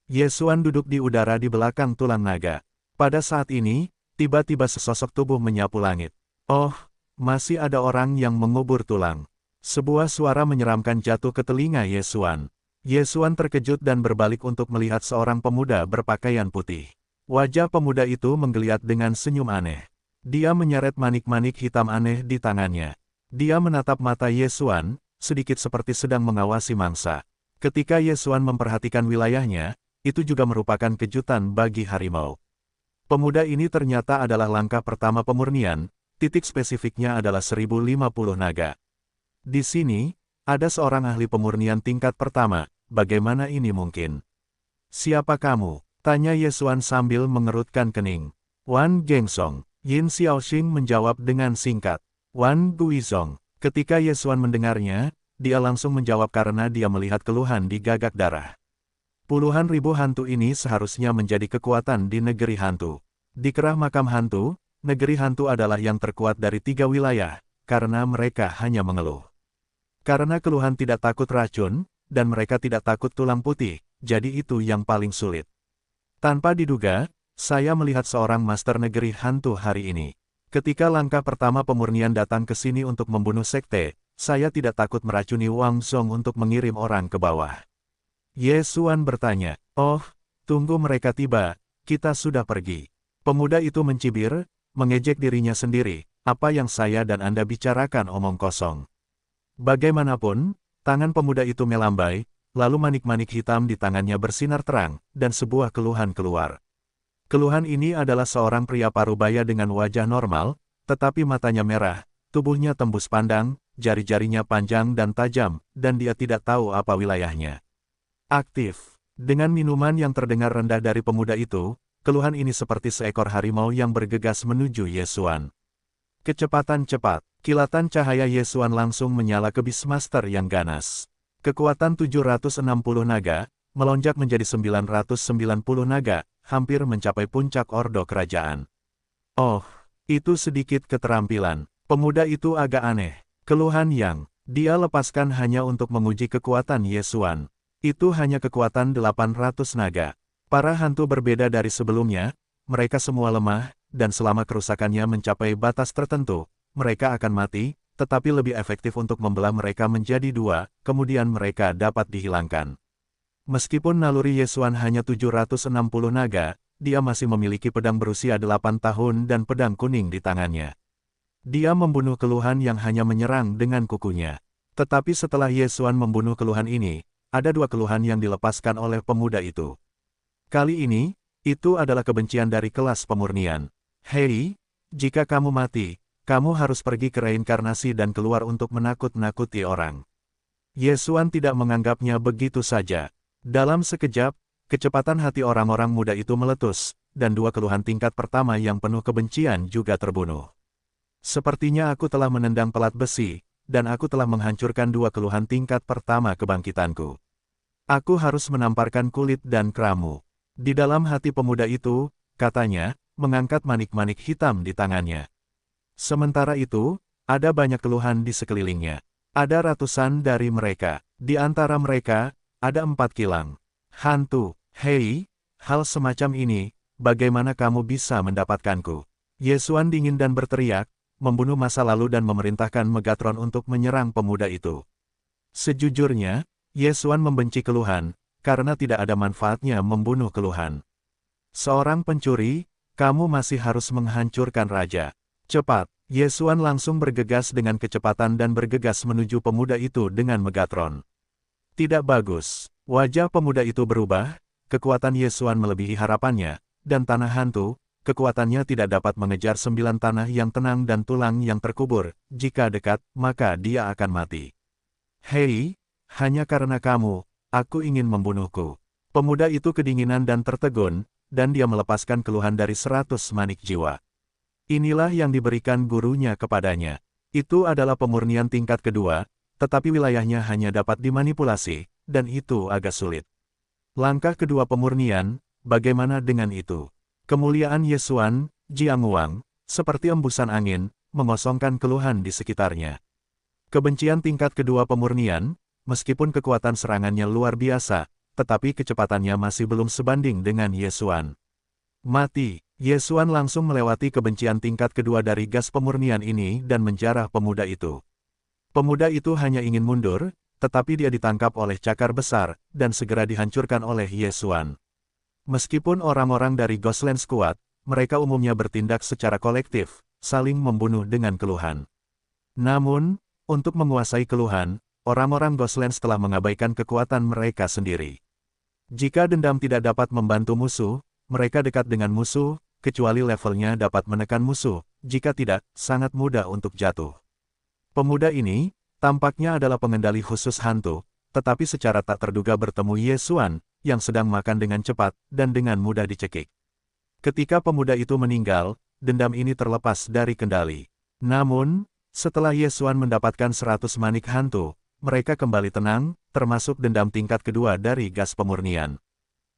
Ye Xuan duduk di udara di belakang tulang naga. Pada saat ini, tiba-tiba sesosok tubuh menyapu langit. Oh, masih ada orang yang mengubur tulang. Sebuah suara menyeramkan jatuh ke telinga Ye Xuan. Ye Xuan terkejut dan berbalik untuk melihat seorang pemuda berpakaian putih. Wajah pemuda itu menggeliat dengan senyum aneh. Dia menyeret manik-manik hitam aneh di tangannya. Dia menatap mata Ye Xuan, sedikit seperti sedang mengawasi mangsa. Ketika Ye Xuan memperhatikan wilayahnya, itu juga merupakan kejutan bagi harimau. Pemuda ini ternyata adalah langkah pertama pemurnian, titik spesifiknya adalah 1050 naga. Di sini, ada seorang ahli pemurnian tingkat pertama, bagaimana ini mungkin? Siapa kamu? Tanya Ye Xuan sambil mengerutkan kening. Wan Gengsong. Yin Xiaoxing menjawab dengan singkat. Wan Guizong. Ketika Ye Xuan mendengarnya, dia langsung menjawab karena dia melihat keluhan di gagak darah. Puluhan ribu hantu ini seharusnya menjadi kekuatan di negeri hantu. Di kerah makam hantu, negeri hantu adalah yang terkuat dari 3 wilayah, karena mereka hanya mengeluh. Karena keluhan tidak takut racun, dan mereka tidak takut tulang putih, jadi itu yang paling sulit. Tanpa diduga, saya melihat seorang master negeri hantu hari ini. Ketika langkah pertama pemurnian datang ke sini untuk membunuh sekte, saya tidak takut meracuni Wang Zong untuk mengirim orang ke bawah. Ye Xuan bertanya, oh, tunggu mereka tiba, kita sudah pergi. Pemuda itu mencibir, mengejek dirinya sendiri, apa yang saya dan Anda bicarakan omong kosong. Bagaimanapun, Tangan pemuda itu melambai, lalu manik-manik hitam di tangannya bersinar terang, dan sebuah keluhan keluar. Keluhan ini adalah seorang pria parubaya dengan wajah normal, tetapi matanya merah, tubuhnya tembus pandang, jari-jarinya panjang dan tajam, dan dia tidak tahu apa wilayahnya. Aktif. Dengan minuman yang terdengar rendah dari pemuda itu, keluhan ini seperti seekor harimau yang bergegas menuju Yesuan. Kecepatan cepat. Kilatan cahaya Yesuan langsung menyala ke Beastmaster yang ganas. Kekuatan 760 naga, melonjak menjadi 990 naga, hampir mencapai puncak ordo kerajaan. Oh, itu sedikit keterampilan. Pemuda itu agak aneh. Keluhan yang dia lepaskan hanya untuk menguji kekuatan Yesuan. Itu hanya kekuatan 800 naga. Para hantu berbeda dari sebelumnya, mereka semua lemah, dan selama kerusakannya mencapai batas tertentu, mereka akan mati, tetapi lebih efektif untuk membelah mereka menjadi dua, kemudian mereka dapat dihilangkan. Meskipun naluri Yesuan hanya 760 naga, dia masih memiliki pedang berusia 8 tahun dan pedang kuning di tangannya. Dia membunuh keluhan yang hanya menyerang dengan kukunya. Tetapi setelah Yesuan membunuh keluhan ini, ada dua keluhan yang dilepaskan oleh pemuda itu. Kali ini, itu adalah kebencian dari kelas pemurnian. Hei, jika kamu mati, kamu harus pergi ke reinkarnasi dan keluar untuk menakut-nakuti orang. Yesuan tidak menganggapnya begitu saja. Dalam sekejap, kecepatan hati orang-orang muda itu meletus, dan dua keluhan tingkat pertama yang penuh kebencian juga terbunuh. Sepertinya aku telah menendang pelat besi, dan aku telah menghancurkan dua keluhan tingkat pertama kebangkitanku. Aku harus menamparkan kulit dan keramu. Di dalam hati pemuda itu, katanya, mengangkat manik-manik hitam di tangannya. Sementara itu, ada banyak keluhan di sekelilingnya. Ada ratusan dari mereka. Di antara mereka, ada 4 kilang. Hantu, hei, hal semacam ini, bagaimana kamu bisa mendapatkanku? Yesuan dingin dan berteriak, membunuh masa lalu dan memerintahkan Megatron untuk menyerang pemuda itu. Sejujurnya, Yesuan membenci keluhan, karena tidak ada manfaatnya membunuh keluhan. Seorang pencuri, kamu masih harus menghancurkan raja. Cepat, Yesuan langsung bergegas dengan kecepatan dan bergegas menuju pemuda itu dengan Megatron. Tidak bagus, wajah pemuda itu berubah, kekuatan Yesuan melebihi harapannya, dan tanah hantu, kekuatannya tidak dapat mengejar 9 tanah yang tenang dan tulang yang terkubur, jika dekat, maka dia akan mati. Hei, hanya karena kamu, aku ingin membunuhku. Pemuda itu kedinginan dan tertegun, dan dia melepaskan keluhan dari 100 manik jiwa. Inilah yang diberikan gurunya kepadanya. Itu adalah pemurnian tingkat kedua, tetapi wilayahnya hanya dapat dimanipulasi, dan itu agak sulit. Langkah kedua pemurnian, bagaimana dengan itu? Kemuliaan Yesuan, Jianguang, seperti embusan angin, mengosongkan keluhan di sekitarnya. Kebencian tingkat kedua pemurnian, meskipun kekuatan serangannya luar biasa, tetapi kecepatannya masih belum sebanding dengan Yesuan. Mati. Yesuan langsung melewati kebencian tingkat kedua dari gas pemurnian ini dan menjarah pemuda itu. Pemuda itu hanya ingin mundur, tetapi dia ditangkap oleh cakar besar, dan segera dihancurkan oleh Yesuan. Meskipun orang-orang dari Ghostlands kuat, mereka umumnya bertindak secara kolektif, saling membunuh dengan keluhan. Namun, untuk menguasai keluhan, orang-orang Ghostlands telah mengabaikan kekuatan mereka sendiri. Jika dendam tidak dapat membantu musuh, mereka dekat dengan musuh, kecuali levelnya dapat menekan musuh, jika tidak, sangat mudah untuk jatuh. Pemuda ini, tampaknya adalah pengendali khusus hantu, tetapi secara tak terduga bertemu Yesuan, yang sedang makan dengan cepat, dan dengan mudah dicekik. Ketika pemuda itu meninggal, dendam ini terlepas dari kendali. Namun, setelah Yesuan mendapatkan 100 manik hantu, mereka kembali tenang, termasuk dendam tingkat kedua dari gas pemurnian.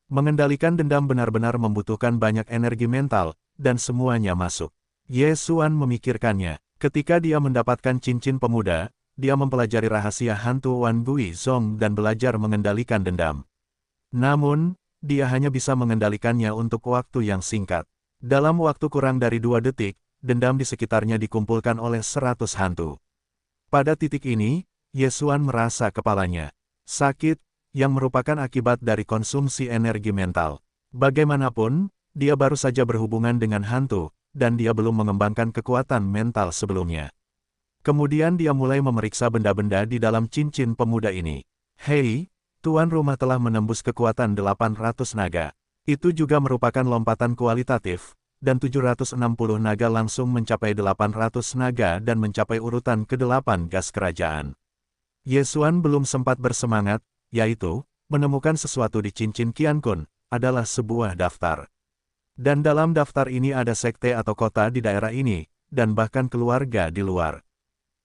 Mengendalikan dendam benar-benar membutuhkan banyak energi mental, dan semuanya masuk. Yesuan memikirkannya. Ketika dia mendapatkan cincin pemuda, dia mempelajari rahasia hantu Wan Gui Zong dan belajar mengendalikan dendam. Namun, dia hanya bisa mengendalikannya untuk waktu yang singkat. Dalam waktu kurang dari 2 detik, dendam di sekitarnya dikumpulkan oleh 100 hantu. Pada titik ini, Yesuan merasa kepalanya sakit, yang merupakan akibat dari konsumsi energi mental. Bagaimanapun, dia baru saja berhubungan dengan hantu, dan dia belum mengembangkan kekuatan mental sebelumnya. Kemudian dia mulai memeriksa benda-benda di dalam cincin pemuda ini. Hei, tuan rumah telah menembus kekuatan 800 naga. Itu juga merupakan lompatan kualitatif, dan 760 naga langsung mencapai 800 naga dan mencapai urutan ke-8 gas kerajaan. Ye Xuan belum sempat bersemangat, yaitu, menemukan sesuatu di cincin Qiankun, adalah sebuah daftar. Dan dalam daftar ini ada sekte atau kota di daerah ini, dan bahkan keluarga di luar.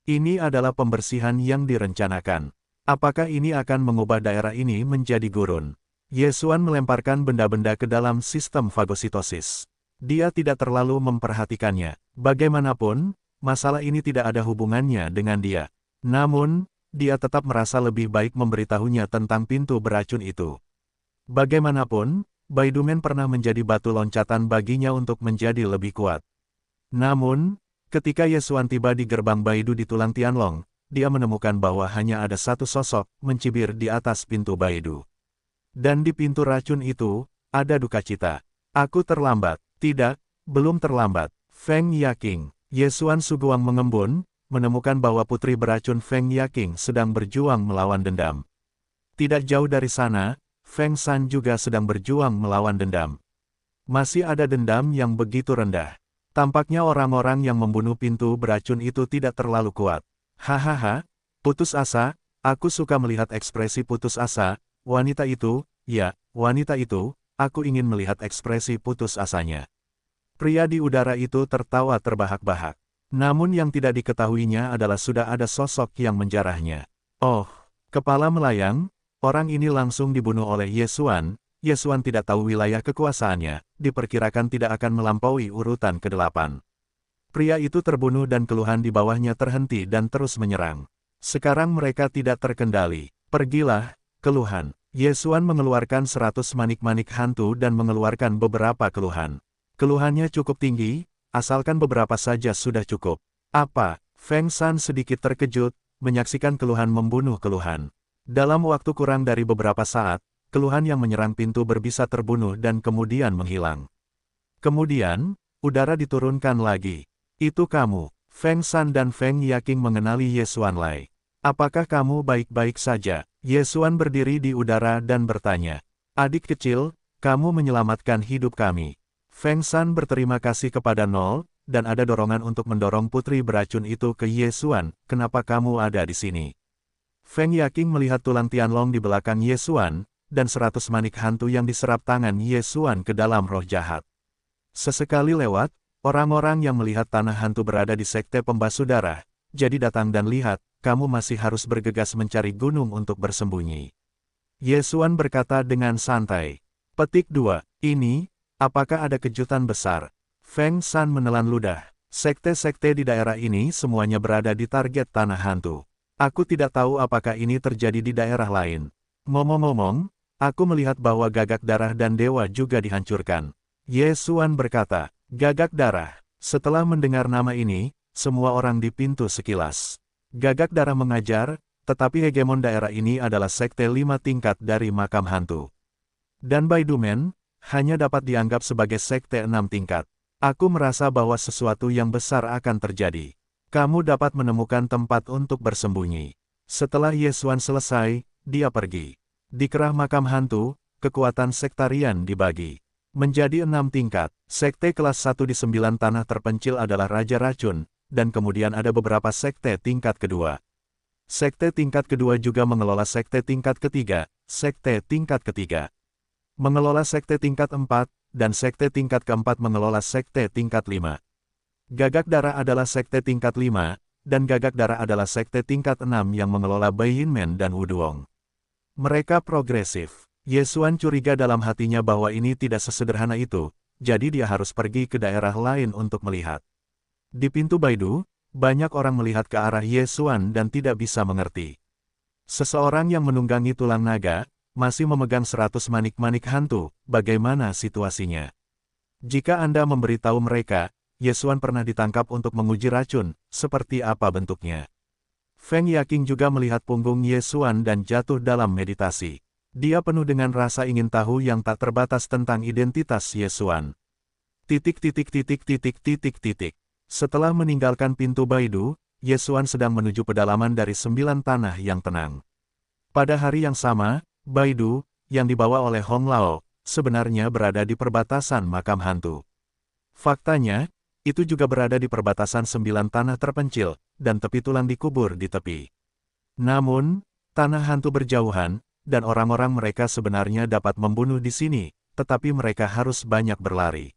Ini adalah pembersihan yang direncanakan. Apakah ini akan mengubah daerah ini menjadi gurun? Ye Xuan melemparkan benda-benda ke dalam sistem fagositosis. Dia tidak terlalu memperhatikannya. Bagaimanapun, masalah ini tidak ada hubungannya dengan dia. Namun, dia tetap merasa lebih baik memberitahunya tentang pintu beracun itu. Bagaimanapun, Baidumen pernah menjadi batu loncatan baginya untuk menjadi lebih kuat. Namun, ketika Ye Xuan tiba di gerbang Baidu di Tulang Tianlong, dia menemukan bahwa hanya ada satu sosok mencibir di atas pintu Baidu. Dan di pintu racun itu, ada duka cita. Aku terlambat. Tidak, belum terlambat. Feng Yaking. Ye Xuan Suguang mengembun, menemukan bahwa putri beracun Feng Yaking sedang berjuang melawan dendam. Tidak jauh dari sana, Feng San juga sedang berjuang melawan dendam. Masih ada dendam yang begitu rendah. Tampaknya orang-orang yang membunuh pintu beracun itu tidak terlalu kuat. Hahaha, putus asa, aku suka melihat ekspresi putus asa, wanita itu, ya, wanita itu, aku ingin melihat ekspresi putus asanya. Pria di udara itu tertawa terbahak-bahak. Namun yang tidak diketahuinya adalah sudah ada sosok yang menjarahnya. Oh, kepala melayang, orang ini langsung dibunuh oleh Ye Xuan. Ye Xuan tidak tahu wilayah kekuasaannya, diperkirakan tidak akan melampaui urutan ke-8. Pria itu terbunuh dan keluhan di bawahnya terhenti dan terus menyerang. Sekarang mereka tidak terkendali. Pergilah, keluhan. Ye Xuan mengeluarkan 100 manik-manik hantu dan mengeluarkan beberapa keluhan. Keluhannya cukup tinggi, asalkan beberapa saja sudah cukup. Apa? Feng San sedikit terkejut, menyaksikan keluhan membunuh keluhan. Dalam waktu kurang dari beberapa saat, keluhan yang menyerang pintu berbisa terbunuh dan kemudian menghilang. Kemudian, udara diturunkan lagi. Itu kamu, Feng San dan Feng Yaking mengenali Ye Xuan Lai. Apakah kamu baik-baik saja? Ye Xuan berdiri di udara dan bertanya. Adik kecil, kamu menyelamatkan hidup kami. Feng San berterima kasih kepada Nol, dan ada dorongan untuk mendorong putri beracun itu ke Ye Xuan. Kenapa kamu ada di sini? Feng Yaking melihat tulang Tianlong di belakang Ye Xuan, dan 100 manik hantu yang diserap tangan Ye Xuan ke dalam roh jahat. Sesekali lewat, orang-orang yang melihat tanah hantu berada di sekte pembasuh darah, jadi datang dan lihat, kamu masih harus bergegas mencari gunung untuk bersembunyi. Ye Xuan berkata dengan santai. Petik 2. Ini, apakah ada kejutan besar? Feng San menelan ludah. Sekte-sekte di daerah ini semuanya berada di target tanah hantu. Aku tidak tahu apakah ini terjadi di daerah lain. Ngomong-ngomong, aku melihat bahwa Gagak Darah dan Dewa juga dihancurkan. Ye Xuan berkata. Gagak Darah. Setelah mendengar nama ini, semua orang di pintu sekilas. Gagak Darah mengajar, tetapi hegemon daerah ini adalah sekte 5 tingkat dari makam hantu. Dan Baidumen, hanya dapat dianggap sebagai sekte 6 tingkat. Aku merasa bahwa sesuatu yang besar akan terjadi. Kamu dapat menemukan tempat untuk bersembunyi. Setelah Ye Xuan selesai, dia pergi. Di kerah makam hantu, kekuatan sektarian dibagi menjadi 6 tingkat. Sekte kelas 1 di 9 tanah terpencil adalah Raja Racun, dan kemudian ada beberapa sekte tingkat kedua. Sekte tingkat kedua juga mengelola sekte tingkat ketiga, sekte tingkat ketiga mengelola sekte tingkat 4, dan sekte tingkat keempat mengelola sekte tingkat 5. Gagak Darah adalah sekte tingkat 5, dan Gagak Darah adalah sekte tingkat 6 yang mengelola Bai Yinmen dan Wuduong. Mereka progresif. Ye Xuan curiga dalam hatinya bahwa ini tidak sesederhana itu, jadi dia harus pergi ke daerah lain untuk melihat. Di pintu Baidu, banyak orang melihat ke arah Ye Xuan dan tidak bisa mengerti. Seseorang yang menunggangi tulang naga, masih memegang 100 manik-manik hantu, bagaimana situasinya? Jika Anda memberitahu mereka, Ye Xuan pernah ditangkap untuk menguji racun, seperti apa bentuknya? Feng Yaking juga melihat punggung Ye Xuan dan jatuh dalam meditasi. Dia penuh dengan rasa ingin tahu yang tak terbatas tentang identitas Ye Xuan. Setelah meninggalkan pintu Baidu, Ye Xuan sedang menuju pedalaman dari 9 tanah yang tenang. Pada hari yang sama, Baidu, yang dibawa oleh Hong Lao, sebenarnya berada di perbatasan makam hantu. Faktanya, itu juga berada di perbatasan 9 tanah terpencil, dan tepi tulang dikubur di tepi. Namun, tanah hantu berjauhan, dan orang-orang mereka sebenarnya dapat membunuh di sini, tetapi mereka harus banyak berlari.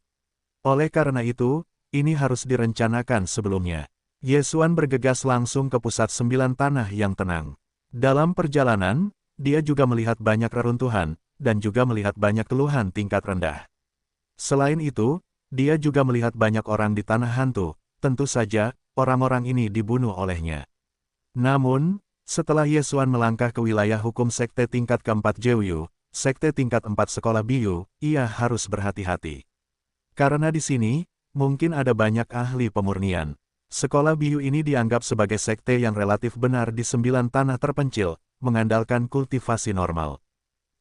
Oleh karena itu, ini harus direncanakan sebelumnya. Ye Xuan bergegas langsung ke pusat 9 tanah yang tenang. Dalam perjalanan, dia juga melihat banyak reruntuhan, dan juga melihat banyak keluhan tingkat rendah. Selain itu, dia juga melihat banyak orang di tanah hantu, tentu saja, orang-orang ini dibunuh olehnya. Namun, setelah Ye Xuan melangkah ke wilayah hukum sekte tingkat keempat Jeoyu, sekte tingkat 4 sekolah Biyu, ia harus berhati-hati. Karena di sini, mungkin ada banyak ahli pemurnian. Sekolah Biyu ini dianggap sebagai sekte yang relatif benar di 9 tanah terpencil, mengandalkan kultivasi normal.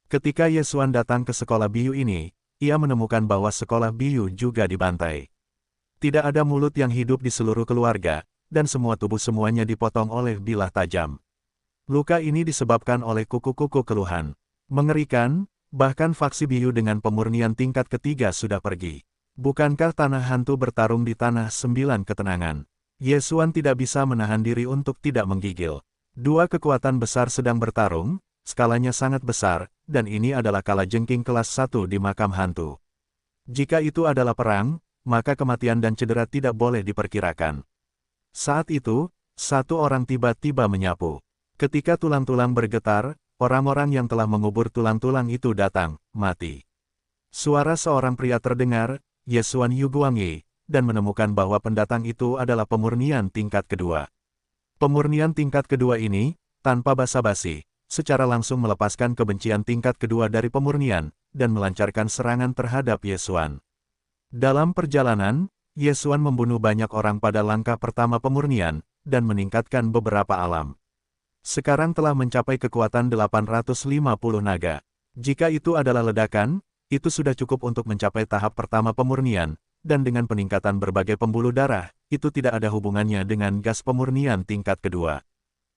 Ketika Ye Xuan datang ke sekolah Biyu ini, ia menemukan bahwa sekolah Biyu juga dibantai. Tidak ada mulut yang hidup di seluruh keluarga, dan semua tubuh semuanya dipotong oleh bilah tajam. Luka ini disebabkan oleh kuku-kuku keluhan. Mengerikan, bahkan faksi Biyu dengan pemurnian tingkat ketiga sudah pergi. Bukankah tanah hantu bertarung di tanah 9 ketenangan? Ye Xuan tidak bisa menahan diri untuk tidak menggigil. Dua kekuatan besar sedang bertarung, skalanya sangat besar, dan ini adalah kalajengking kelas 1 di makam hantu. Jika itu adalah perang, maka kematian dan cedera tidak boleh diperkirakan. Saat itu, satu orang tiba-tiba menyapu. Ketika tulang-tulang bergetar, orang-orang yang telah mengubur tulang-tulang itu datang, mati. Suara seorang pria terdengar, Ye Xuan Yuguangyi, dan menemukan bahwa pendatang itu adalah pemurnian tingkat kedua. Pemurnian tingkat kedua ini, tanpa basa-basi, secara langsung melepaskan kebencian tingkat kedua dari pemurnian, dan melancarkan serangan terhadap Ye Xuan. Dalam perjalanan, Ye Xuan membunuh banyak orang pada langkah pertama pemurnian, dan meningkatkan beberapa alam. Sekarang telah mencapai kekuatan 850 naga. Jika itu adalah ledakan, itu sudah cukup untuk mencapai tahap pertama pemurnian, dan dengan peningkatan berbagai pembuluh darah, itu tidak ada hubungannya dengan gas pemurnian tingkat kedua.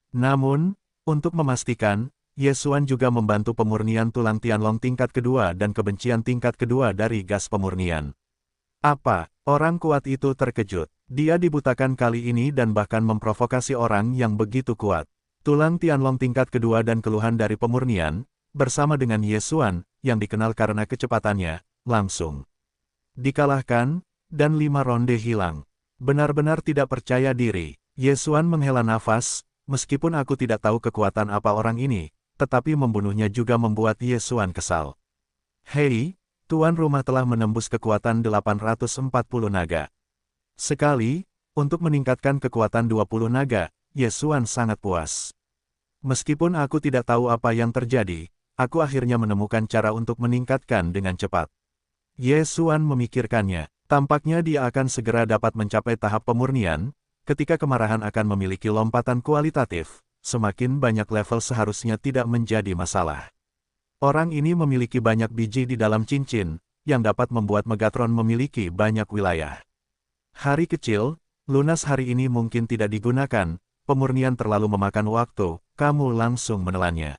Namun, untuk memastikan, Ye Xuan juga membantu pemurnian tulang Tianlong tingkat kedua dan kebencian tingkat kedua dari gas pemurnian. Apa? Orang kuat itu terkejut. Dia dibutakan kali ini dan bahkan memprovokasi orang yang begitu kuat. Tulang Tianlong tingkat kedua dan keluhan dari pemurnian, bersama dengan Ye Xuan, yang dikenal karena kecepatannya, langsung dikalahkan, dan 5 ronde hilang. Benar-benar tidak percaya diri, Ye Xuan menghela nafas, meskipun aku tidak tahu kekuatan apa orang ini, tetapi membunuhnya juga membuat Ye Xuan kesal. Hei, tuan rumah telah menembus kekuatan 840 naga. Sekali, untuk meningkatkan kekuatan 20 naga, Ye Xuan sangat puas. Meskipun aku tidak tahu apa yang terjadi, aku akhirnya menemukan cara untuk meningkatkan dengan cepat. Ye Xuan memikirkannya, tampaknya dia akan segera dapat mencapai tahap pemurnian, ketika kemarahan akan memiliki lompatan kualitatif, semakin banyak level seharusnya tidak menjadi masalah. Orang ini memiliki banyak biji di dalam cincin, yang dapat membuat Megatron memiliki banyak wilayah. Hari kecil, lunas hari ini mungkin tidak digunakan, pemurnian terlalu memakan waktu, kamu langsung menelannya.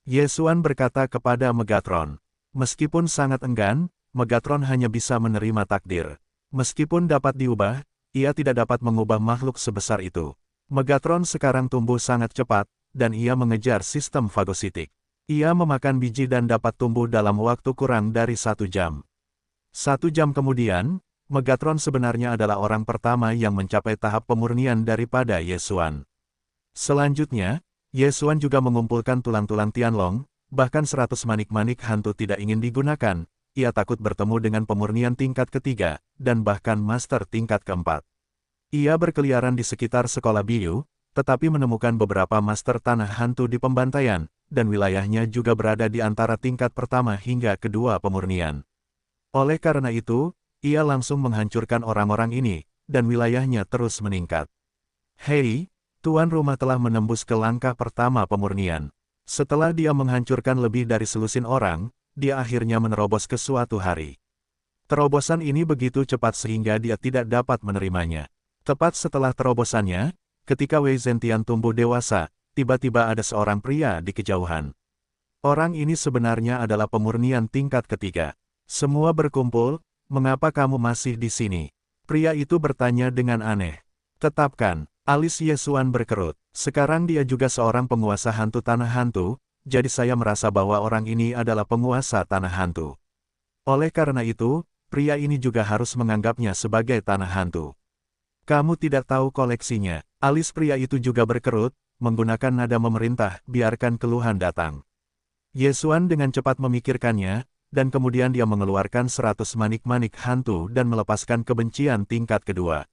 Ye Xuan berkata kepada Megatron. Meskipun sangat enggan, Megatron hanya bisa menerima takdir. Meskipun dapat diubah, ia tidak dapat mengubah makhluk sebesar itu. Megatron sekarang tumbuh sangat cepat, dan ia mengejar sistem fagositik. Ia memakan biji dan dapat tumbuh dalam waktu kurang dari 1 jam. 1 jam kemudian, Megatron sebenarnya adalah orang pertama yang mencapai tahap pemurnian daripada Ye Xuan. Selanjutnya, Ye Xuan juga mengumpulkan tulang-tulang Tianlong, bahkan 100 manik-manik hantu tidak ingin digunakan. Ia takut bertemu dengan pemurnian tingkat ketiga, dan bahkan master tingkat keempat. Ia berkeliaran di sekitar sekolah Biyu, tetapi menemukan beberapa master tanah hantu di pembantaian, dan wilayahnya juga berada di antara tingkat pertama hingga kedua pemurnian. Oleh karena itu, ia langsung menghancurkan orang-orang ini, dan wilayahnya terus meningkat. Hei, tuan rumah telah menembus ke langkah pertama pemurnian. Setelah dia menghancurkan lebih dari selusin orang, dia akhirnya menerobos ke suatu hari. Terobosan ini begitu cepat sehingga dia tidak dapat menerimanya. Tepat setelah terobosannya, Ketika Wei Zentian tumbuh dewasa, tiba-tiba ada seorang pria di kejauhan. Orang ini sebenarnya adalah pemurnian tingkat ketiga. Semua berkumpul, mengapa kamu masih di sini? Pria itu bertanya dengan aneh. Tetapkan, alis Yesuan berkerut. Sekarang dia juga seorang penguasa hantu tanah hantu, jadi saya merasa bahwa orang ini adalah penguasa tanah hantu. Oleh karena itu, pria ini juga harus menganggapnya sebagai tanah hantu. Kamu tidak tahu koleksinya. Alis pria itu juga berkerut, menggunakan nada memerintah, biarkan keluhan datang. Yesuan dengan cepat memikirkannya, dan kemudian dia mengeluarkan 100 manik-manik hantu dan melepaskan kebencian tingkat kedua.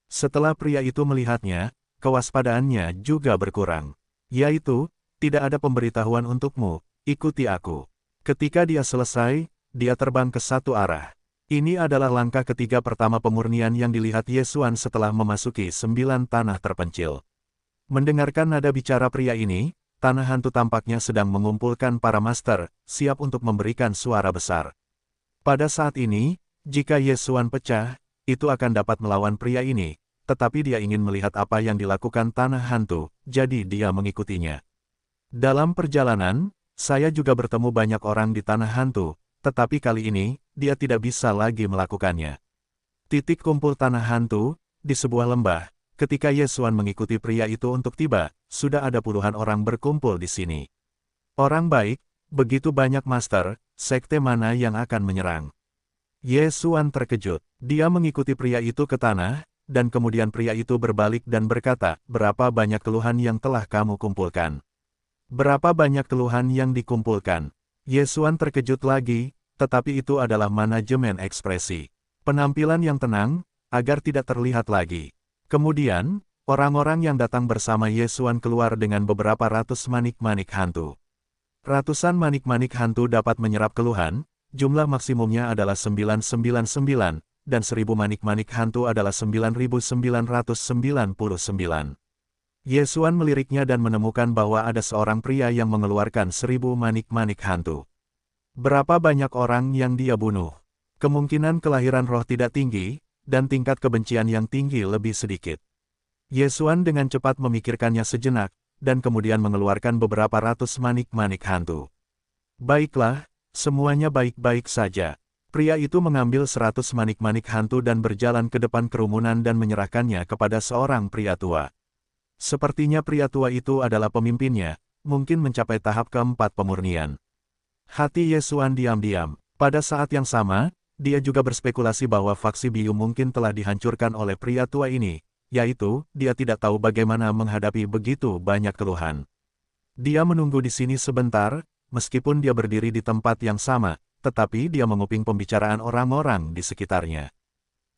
Setelah pria itu melihatnya, kewaspadaannya juga berkurang. Yaitu, tidak ada pemberitahuan untukmu, ikuti aku. Ketika dia selesai, dia terbang ke satu arah. Ini adalah langkah ketiga pertama pemurnian yang dilihat Yesuan setelah memasuki 9 tanah terpencil. Mendengarkan nada bicara pria ini, tanah hantu tampaknya sedang mengumpulkan para master, siap untuk memberikan suara besar. Pada saat ini, jika Yesuan pecah, itu akan dapat melawan pria ini, tetapi dia ingin melihat apa yang dilakukan tanah hantu, jadi dia mengikutinya. Dalam perjalanan, saya juga bertemu banyak orang di tanah hantu, tetapi kali ini, dia tidak bisa lagi melakukannya. Titik kumpul tanah hantu, di sebuah lembah, ketika Yesuan mengikuti pria itu untuk tiba, sudah ada puluhan orang berkumpul di sini. Orang baik, begitu banyak master, sekte mana yang akan menyerang? Yesuan terkejut, dia mengikuti pria itu ke tanah, dan kemudian pria itu berbalik dan berkata, berapa banyak keluhan yang telah kamu kumpulkan? Berapa banyak keluhan yang dikumpulkan? Yesuan terkejut lagi, tetapi itu adalah manajemen ekspresi. Penampilan yang tenang, agar tidak terlihat lagi. Kemudian, orang-orang yang datang bersama Yesuan keluar dengan beberapa ratus manik-manik hantu. Ratusan manik-manik hantu dapat menyerap keluhan, jumlah maksimumnya adalah 999, dan 1000 manik-manik hantu adalah 9999. Yesuan meliriknya dan menemukan bahwa ada seorang pria yang mengeluarkan 1000 manik-manik hantu. Berapa banyak orang yang dia bunuh? Kemungkinan kelahiran roh tidak tinggi, dan tingkat kebencian yang tinggi lebih sedikit. Yesuan dengan cepat memikirkannya sejenak, dan kemudian mengeluarkan beberapa ratus manik-manik hantu. Baiklah, semuanya baik-baik saja. Pria itu mengambil 100 manik-manik hantu dan berjalan ke depan kerumunan dan menyerahkannya kepada seorang pria tua. Sepertinya pria tua itu adalah pemimpinnya, mungkin mencapai tahap keempat pemurnian. Hati Yesuan diam-diam. Pada saat yang sama, dia juga berspekulasi bahwa faksi Biu mungkin telah dihancurkan oleh pria tua ini, yaitu, dia tidak tahu bagaimana menghadapi begitu banyak keluhan. Dia menunggu di sini sebentar, meskipun dia berdiri di tempat yang sama, tetapi dia menguping pembicaraan orang-orang di sekitarnya.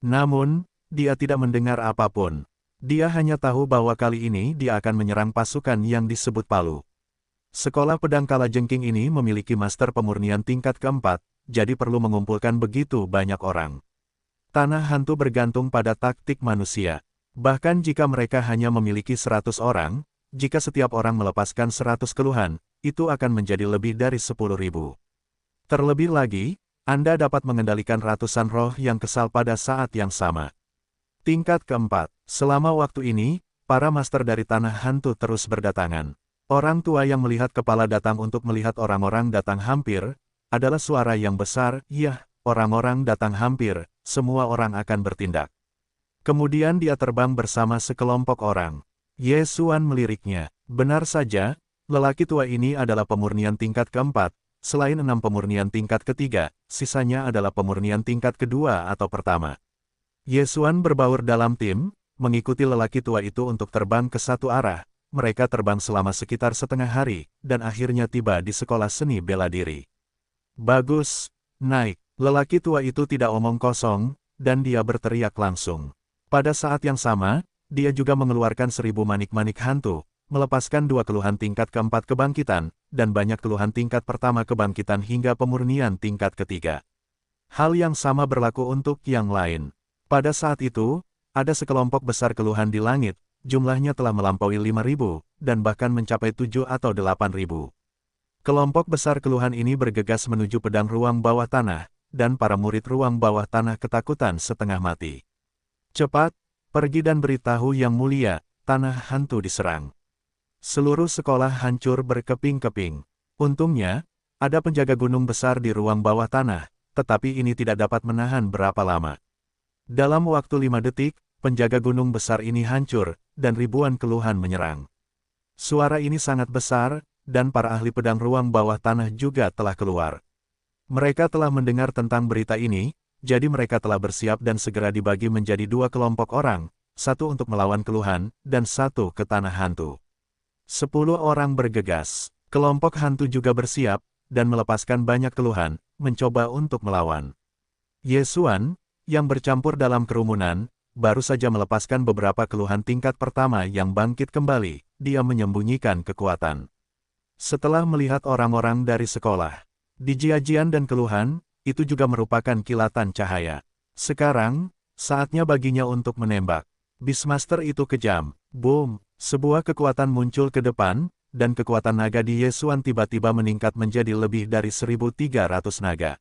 Namun, dia tidak mendengar apapun. Dia hanya tahu bahwa kali ini dia akan menyerang pasukan yang disebut Palu. Sekolah pedang kalajengking ini memiliki master pemurnian tingkat keempat, jadi perlu mengumpulkan begitu banyak orang. Tanah hantu bergantung pada taktik manusia. Bahkan jika mereka hanya memiliki 100 orang, jika setiap orang melepaskan 100 keluhan, itu akan menjadi lebih dari 10.000. Terlebih lagi, Anda dapat mengendalikan ratusan roh yang kesal pada saat yang sama. Tingkat keempat, selama waktu ini, para master dari tanah hantu terus berdatangan. Orang tua yang melihat kepala datang untuk melihat orang-orang datang hampir, adalah suara yang besar, "Yah, orang-orang datang hampir, semua orang akan bertindak." Kemudian dia terbang bersama sekelompok orang. Yesuan meliriknya, benar saja, lelaki tua ini adalah pemurnian tingkat keempat, selain 6 pemurnian tingkat ketiga, sisanya adalah pemurnian tingkat kedua atau pertama. Yesuan berbaur dalam tim, mengikuti lelaki tua itu untuk terbang ke satu arah. Mereka terbang selama sekitar setengah hari, dan akhirnya tiba di sekolah seni bela diri. Bagus, naik. Lelaki tua itu tidak omong kosong, dan dia berteriak langsung. Pada saat yang sama, dia juga mengeluarkan 1000 manik-manik hantu, melepaskan 2 keluhan tingkat keempat kebangkitan, dan banyak keluhan tingkat pertama kebangkitan hingga pemurnian tingkat ketiga. Hal yang sama berlaku untuk yang lain. Pada saat itu, ada sekelompok besar keluhan di langit, jumlahnya telah melampaui 5.000, dan bahkan mencapai 7 atau 8.000. Kelompok besar keluhan ini bergegas menuju pedang ruang bawah tanah, dan para murid ruang bawah tanah ketakutan setengah mati. Cepat, pergi dan beritahu Yang Mulia, tanah hantu diserang. Seluruh sekolah hancur berkeping-keping. Untungnya, ada penjaga gunung besar di ruang bawah tanah, tetapi ini tidak dapat menahan berapa lama. Dalam waktu 5 detik, penjaga gunung besar ini hancur, dan ribuan keluhan menyerang. Suara ini sangat besar, dan para ahli pedang ruang bawah tanah juga telah keluar. Mereka telah mendengar tentang berita ini, jadi mereka telah bersiap dan segera dibagi menjadi 2 kelompok orang, satu untuk melawan keluhan, dan satu ke tanah hantu. 10 orang bergegas. Kelompok hantu juga bersiap, dan melepaskan banyak keluhan, mencoba untuk melawan. Yesuan, yang bercampur dalam kerumunan, baru saja melepaskan beberapa keluhan tingkat pertama yang bangkit kembali, dia menyembunyikan kekuatan. Setelah melihat orang-orang dari sekolah, dijiajian dan keluhan, itu juga merupakan kilatan cahaya. Sekarang, saatnya baginya untuk menembak. Beastmaster itu kejam. Boom! Sebuah kekuatan muncul ke depan, dan kekuatan naga di Yesuan tiba-tiba meningkat menjadi lebih dari 1.300 naga.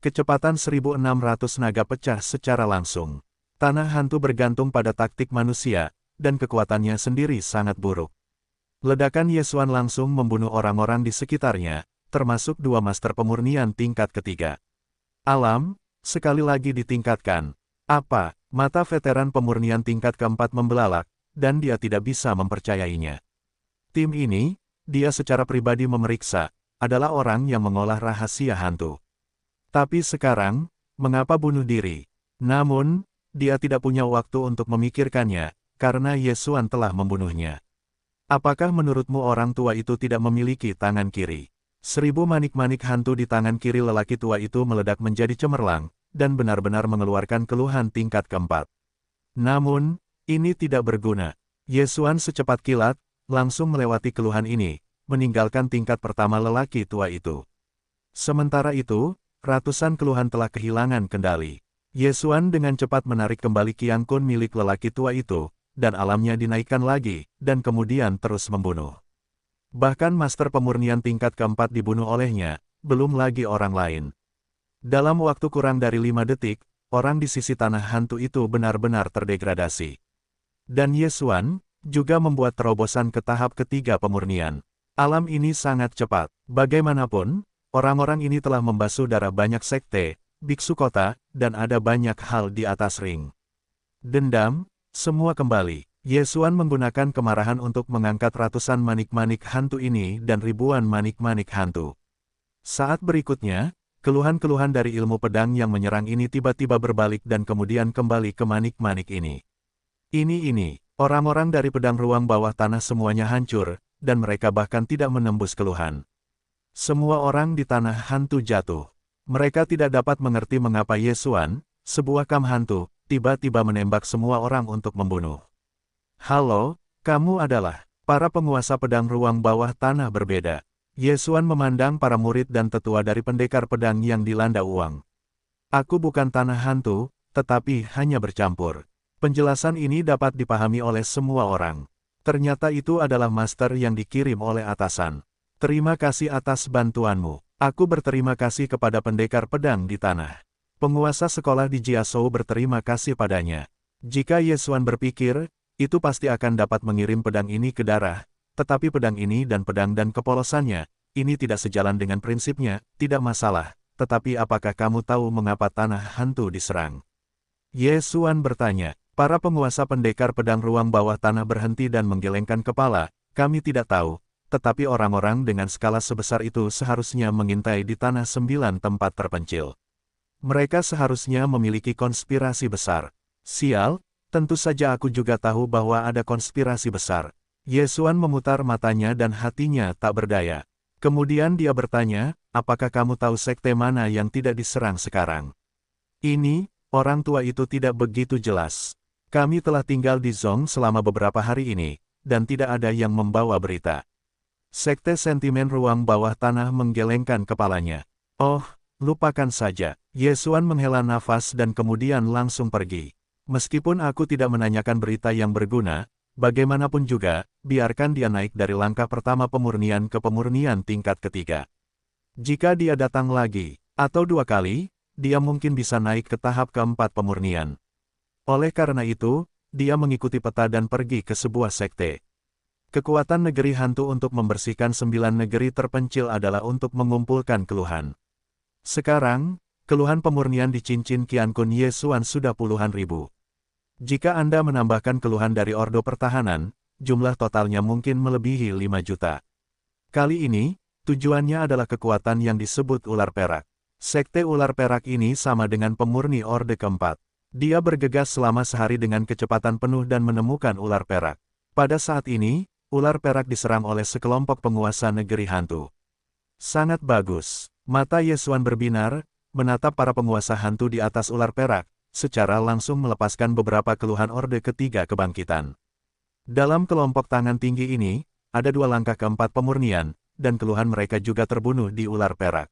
Kecepatan 1.600 naga pecah secara langsung. Tanah hantu bergantung pada taktik manusia, dan kekuatannya sendiri sangat buruk. Ledakan Yesuan langsung membunuh orang-orang di sekitarnya, termasuk 2 master pemurnian tingkat ketiga. Alam, sekali lagi ditingkatkan. Apa? Mata veteran pemurnian tingkat keempat membelalak, dan dia tidak bisa mempercayainya. Tim ini, dia secara pribadi memeriksa, adalah orang yang mengolah rahasia hantu. Tapi sekarang, mengapa bunuh diri? Namun, dia tidak punya waktu untuk memikirkannya, karena Yesuan telah membunuhnya. Apakah menurutmu orang tua itu tidak memiliki tangan kiri? 1000 manik-manik hantu di tangan kiri lelaki tua itu meledak menjadi cemerlang, dan benar-benar mengeluarkan keluhan tingkat keempat. Namun, ini tidak berguna. Yesuan secepat kilat, langsung melewati keluhan ini, meninggalkan tingkat pertama lelaki tua itu. Sementara itu, ratusan keluhan telah kehilangan kendali. Yesuan dengan cepat menarik kembali Qiang Kun milik lelaki tua itu, dan alamnya dinaikkan lagi, dan kemudian terus membunuh. Bahkan master pemurnian tingkat keempat dibunuh olehnya, belum lagi orang lain. Dalam waktu kurang dari 5 detik, orang di sisi tanah hantu itu benar-benar terdegradasi. Dan Yesuan juga membuat terobosan ke tahap ketiga pemurnian. Alam ini sangat cepat. Bagaimanapun, orang-orang ini telah membasuh darah banyak sekte, biksu kota, dan ada banyak hal di atas ring. Dendam, semua kembali. Yesuan menggunakan kemarahan untuk mengangkat ratusan manik-manik hantu ini dan ribuan manik-manik hantu. Saat berikutnya, keluhan-keluhan dari ilmu pedang yang menyerang ini tiba-tiba berbalik dan kemudian kembali ke manik-manik ini. Ini. Orang-orang dari pedang ruang bawah tanah semuanya hancur, dan mereka bahkan tidak menembus keluhan. Semua orang di tanah hantu jatuh. Mereka tidak dapat mengerti mengapa Yesuan, sebuah kam hantu, tiba-tiba menembak semua orang untuk membunuh. Halo, kamu adalah para penguasa pedang ruang bawah tanah berbeda. Yesuan memandang para murid dan tetua dari pendekar pedang yang dilanda uang. Aku bukan tanah hantu, tetapi hanya bercampur. Penjelasan ini dapat dipahami oleh semua orang. Ternyata itu adalah master yang dikirim oleh atasan. Terima kasih atas bantuanmu. Aku berterima kasih kepada pendekar pedang di tanah. Penguasa sekolah di Jiazhou berterima kasih padanya. Jika Yesuan berpikir, itu pasti akan dapat mengirim pedang ini ke darah. Tetapi pedang ini dan pedang dan kepolosannya, ini tidak sejalan dengan prinsipnya, tidak masalah. Tetapi apakah kamu tahu mengapa tanah hantu diserang? Yesuan bertanya. Para penguasa pendekar pedang ruang bawah tanah berhenti dan menggelengkan kepala. Kami tidak tahu, tetapi orang-orang dengan skala sebesar itu seharusnya mengintai di tanah 9 tempat terpencil. Mereka seharusnya memiliki konspirasi besar. Sial, tentu saja aku juga tahu bahwa ada konspirasi besar. Yesuan memutar matanya dan hatinya tak berdaya. Kemudian dia bertanya, apakah kamu tahu sekte mana yang tidak diserang sekarang? Ini, orang tua itu tidak begitu jelas. Kami telah tinggal di Zong selama beberapa hari ini, dan tidak ada yang membawa berita. Sekte sentimen ruang bawah tanah menggelengkan kepalanya. Oh, lupakan saja. Yesuan menghela nafas dan kemudian langsung pergi. Meskipun aku tidak menanyakan berita yang berguna, bagaimanapun juga, biarkan dia naik dari langkah pertama pemurnian ke pemurnian tingkat ketiga. Jika dia datang lagi, atau 2 kali, dia mungkin bisa naik ke tahap keempat pemurnian. Oleh karena itu, dia mengikuti peta dan pergi ke sebuah sekte. Kekuatan negeri hantu untuk membersihkan 9 negeri terpencil adalah untuk mengumpulkan keluhan. Sekarang, keluhan pemurnian di cincin Qiankun Yesuan sudah puluhan ribu. Jika Anda menambahkan keluhan dari Ordo Pertahanan, jumlah totalnya mungkin melebihi 5 juta. Kali ini, tujuannya adalah kekuatan yang disebut ular perak. Sekte ular perak ini sama dengan pemurni Orde keempat. Dia bergegas selama sehari dengan kecepatan penuh dan menemukan ular perak. Pada saat ini, ular perak diserang oleh sekelompok penguasa negeri hantu. Sangat bagus. Mata Yesuan berbinar, menatap para penguasa hantu di atas ular perak, secara langsung melepaskan beberapa keluhan Orde Ketiga Kebangkitan. Dalam kelompok tangan tinggi ini, ada 2 langkah keempat pemurnian, dan keluhan mereka juga terbunuh di ular perak.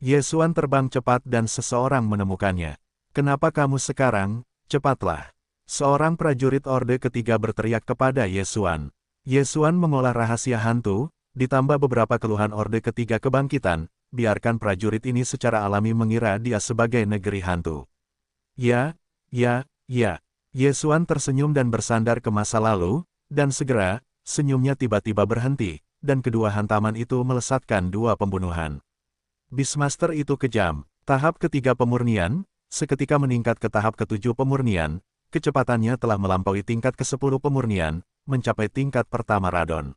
Yesuan terbang cepat dan seseorang menemukannya. "Kenapa kamu sekarang? Cepatlah!" Seorang prajurit Orde Ketiga berteriak kepada Yesuan. Yesuan mengolah rahasia hantu, ditambah beberapa keluhan Orde Ketiga Kebangkitan, biarkan prajurit ini secara alami mengira dia sebagai negeri hantu. Ya. Yesuan tersenyum dan bersandar ke masa lalu, dan segera, senyumnya tiba-tiba berhenti, dan kedua hantaman itu melesatkan 2 pembunuhan. Beastmaster itu kejam. Tahap ketiga pemurnian, seketika meningkat ke tahap ke-7 pemurnian, kecepatannya telah melampaui tingkat ke-10 pemurnian, mencapai tingkat pertama radon.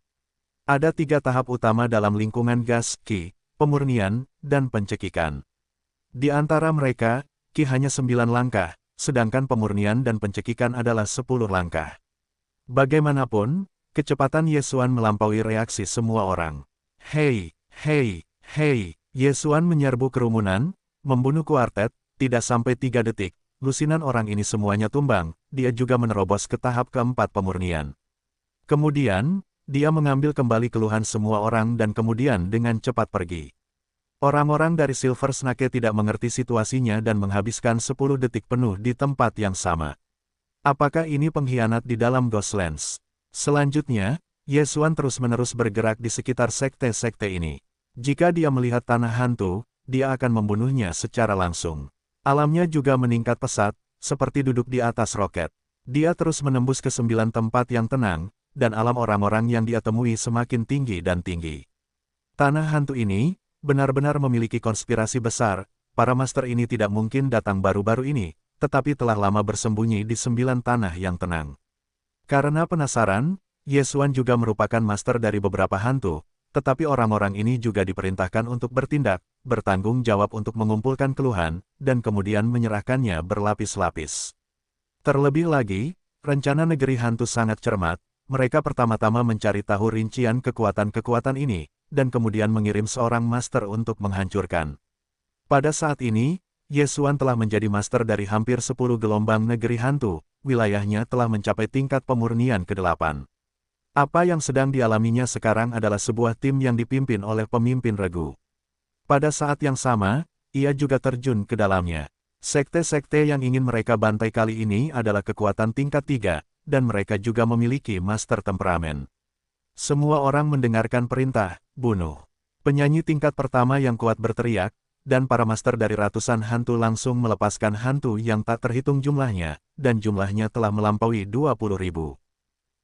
Ada 3 tahap utama dalam lingkungan gas, Qi, pemurnian, dan pencekikan. Di antara mereka, Qi hanya 9 langkah, sedangkan pemurnian dan pencekikan adalah 10 langkah. Bagaimanapun, kecepatan Yesuan melampaui reaksi semua orang. Hei! Yesuan menyerbu kerumunan, membunuh kuartet, tidak sampai 3 detik, lusinan orang ini semuanya tumbang, dia juga menerobos ke tahap keempat pemurnian. Kemudian, dia mengambil kembali keluhan semua orang dan kemudian dengan cepat pergi. Orang-orang dari Silver Snake tidak mengerti situasinya dan menghabiskan 10 detik penuh di tempat yang sama. Apakah ini pengkhianat di dalam Ghostlands? Selanjutnya, Yesuan terus-menerus bergerak di sekitar sekte-sekte ini. Jika dia melihat tanah hantu, dia akan membunuhnya secara langsung. Alamnya juga meningkat pesat, seperti duduk di atas roket. Dia terus menembus ke 9 tempat yang tenang, dan alam orang-orang yang dia temui semakin tinggi dan tinggi. Tanah hantu ini benar-benar memiliki konspirasi besar. Para master ini tidak mungkin datang baru-baru ini, tetapi telah lama bersembunyi di 9 tanah yang tenang. Karena penasaran, Yesuan juga merupakan master dari beberapa hantu, tetapi orang-orang ini juga diperintahkan untuk bertindak, bertanggung jawab untuk mengumpulkan keluhan, dan kemudian menyerahkannya berlapis-lapis. Terlebih lagi, rencana negeri hantu sangat cermat. Mereka pertama-tama mencari tahu rincian kekuatan-kekuatan ini, dan kemudian mengirim seorang master untuk menghancurkan. Pada saat ini, Yesuan telah menjadi master dari hampir 10 gelombang negeri hantu, wilayahnya telah mencapai tingkat pemurnian ke-8. Apa yang sedang dialaminya sekarang adalah sebuah tim yang dipimpin oleh pemimpin regu. Pada saat yang sama, ia juga terjun ke dalamnya. Sekte-sekte yang ingin mereka bantai kali ini adalah kekuatan tingkat 3, dan mereka juga memiliki master temperamen. Semua orang mendengarkan perintah, bunuh. Penyanyi tingkat pertama yang kuat berteriak, dan para master dari ratusan hantu langsung melepaskan hantu yang tak terhitung jumlahnya, dan jumlahnya telah melampaui 20.000.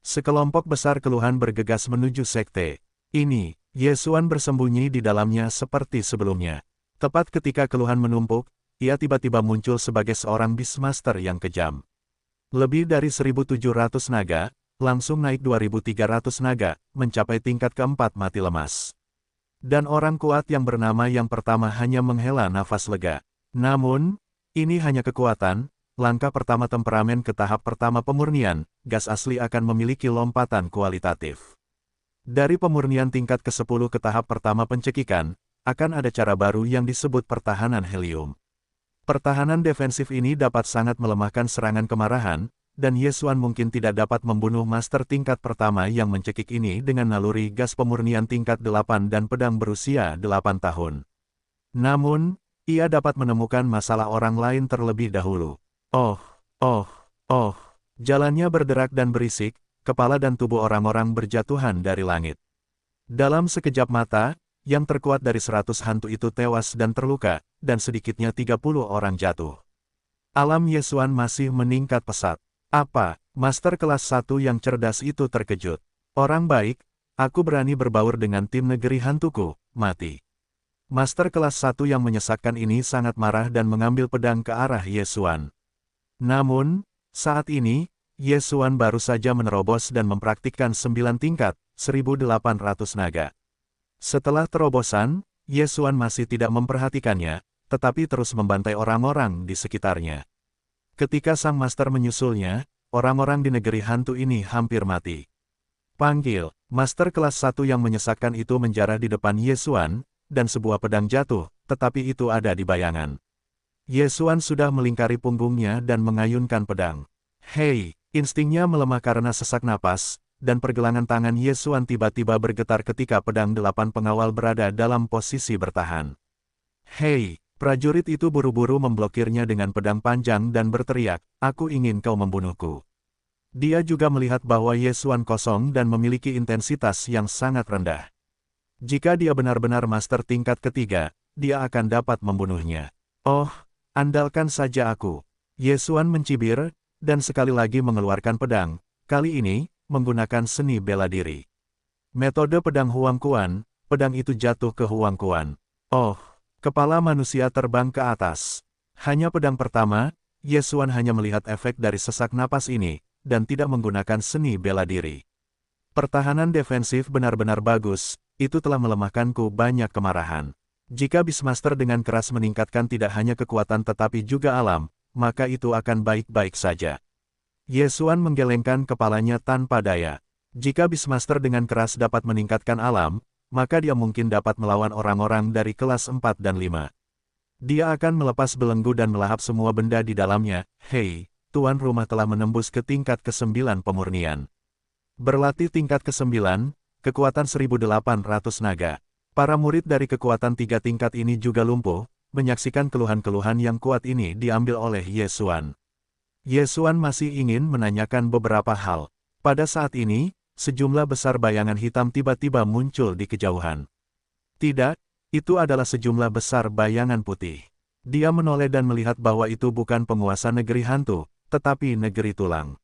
Sekelompok besar keluhan bergegas menuju sekte ini. Yesuan bersembunyi di dalamnya seperti sebelumnya. Tepat ketika keluhan menumpuk, ia tiba-tiba muncul sebagai seorang Beastmaster yang kejam. Lebih dari 1.700 naga, langsung naik 2.300 naga, mencapai tingkat keempat mati lemas. Dan orang kuat yang bernama yang pertama hanya menghela nafas lega. Namun, ini hanya kekuatan, langkah pertama temperamen ke tahap pertama pemurnian, gas asli akan memiliki lompatan kualitatif. Dari pemurnian tingkat ke-10 ke tahap pertama pencekikan, akan ada cara baru yang disebut pertahanan helium. Pertahanan defensif ini dapat sangat melemahkan serangan kemarahan, dan Yesuan mungkin tidak dapat membunuh master tingkat pertama yang mencekik ini dengan naluri gas pemurnian tingkat 8 dan pedang berusia 8 tahun. Namun, ia dapat menemukan masalah orang lain terlebih dahulu. Jalannya berderak dan berisik, kepala dan tubuh orang-orang berjatuhan dari langit. Dalam sekejap mata, yang terkuat dari 100 hantu itu tewas dan terluka, dan sedikitnya 30 orang jatuh. Alam Yesuan masih meningkat pesat. Apa? Master kelas 1 yang cerdas itu terkejut. Orang baik, aku berani berbaur dengan tim negeri hantuku, mati. Master kelas 1 yang menyesakkan ini sangat marah dan mengambil pedang ke arah Ye Xuan. Namun, saat ini, Ye Xuan baru saja menerobos dan mempraktikkan 9 tingkat, 1800 naga. Setelah terobosan, Ye Xuan masih tidak memperhatikannya, tetapi terus membantai orang-orang di sekitarnya. Ketika sang master menyusulnya, orang-orang di negeri hantu ini hampir mati. Panggil, master kelas 1 yang menyesakkan itu menjarah di depan Ye Xuan, dan sebuah pedang jatuh, tetapi itu ada di bayangan. Ye Xuan sudah melingkari punggungnya dan mengayunkan pedang. Hei, instingnya melemah karena sesak napas, dan pergelangan tangan Ye Xuan tiba-tiba bergetar ketika pedang 8 pengawal berada dalam posisi bertahan. Hei, prajurit itu buru-buru memblokirnya dengan pedang panjang dan berteriak, aku ingin kau membunuhku. Dia juga melihat bahwa Ye Xuan kosong dan memiliki intensitas yang sangat rendah. Jika dia benar-benar master tingkat ketiga, dia akan dapat membunuhnya. Oh, andalkan saja aku. Ye Xuan mencibir, dan sekali lagi mengeluarkan pedang, kali ini, menggunakan seni bela diri. Metode pedang Huang Kuan, pedang itu jatuh ke Huang Kuan. Oh, kepala manusia terbang ke atas. Hanya pedang pertama, Ye Xuan hanya melihat efek dari sesak napas ini, dan tidak menggunakan seni bela diri. Pertahanan defensif benar-benar bagus, itu telah melemahkanku banyak kemarahan. Jika Beastmaster dengan keras meningkatkan tidak hanya kekuatan tetapi juga alam, maka itu akan baik-baik saja. Ye Xuan menggelengkan kepalanya tanpa daya. Jika Beastmaster dengan keras dapat meningkatkan alam, maka dia mungkin dapat melawan orang-orang dari kelas 4 dan 5. Dia akan melepas belenggu dan melahap semua benda di dalamnya. Hei, tuan rumah telah menembus ke tingkat ke-9 pemurnian. Berlatih tingkat ke-9, kekuatan 1800 naga. Para murid dari kekuatan 3 tingkat ini juga lumpuh, menyaksikan keluhan-keluhan yang kuat ini diambil oleh Ye Xuan. Ye Xuan masih ingin menanyakan beberapa hal. Pada saat ini, sejumlah besar bayangan hitam tiba-tiba muncul di kejauhan. Tidak, itu adalah sejumlah besar bayangan putih. Dia menoleh dan melihat bahwa itu bukan penguasa negeri hantu, tetapi negeri tulang.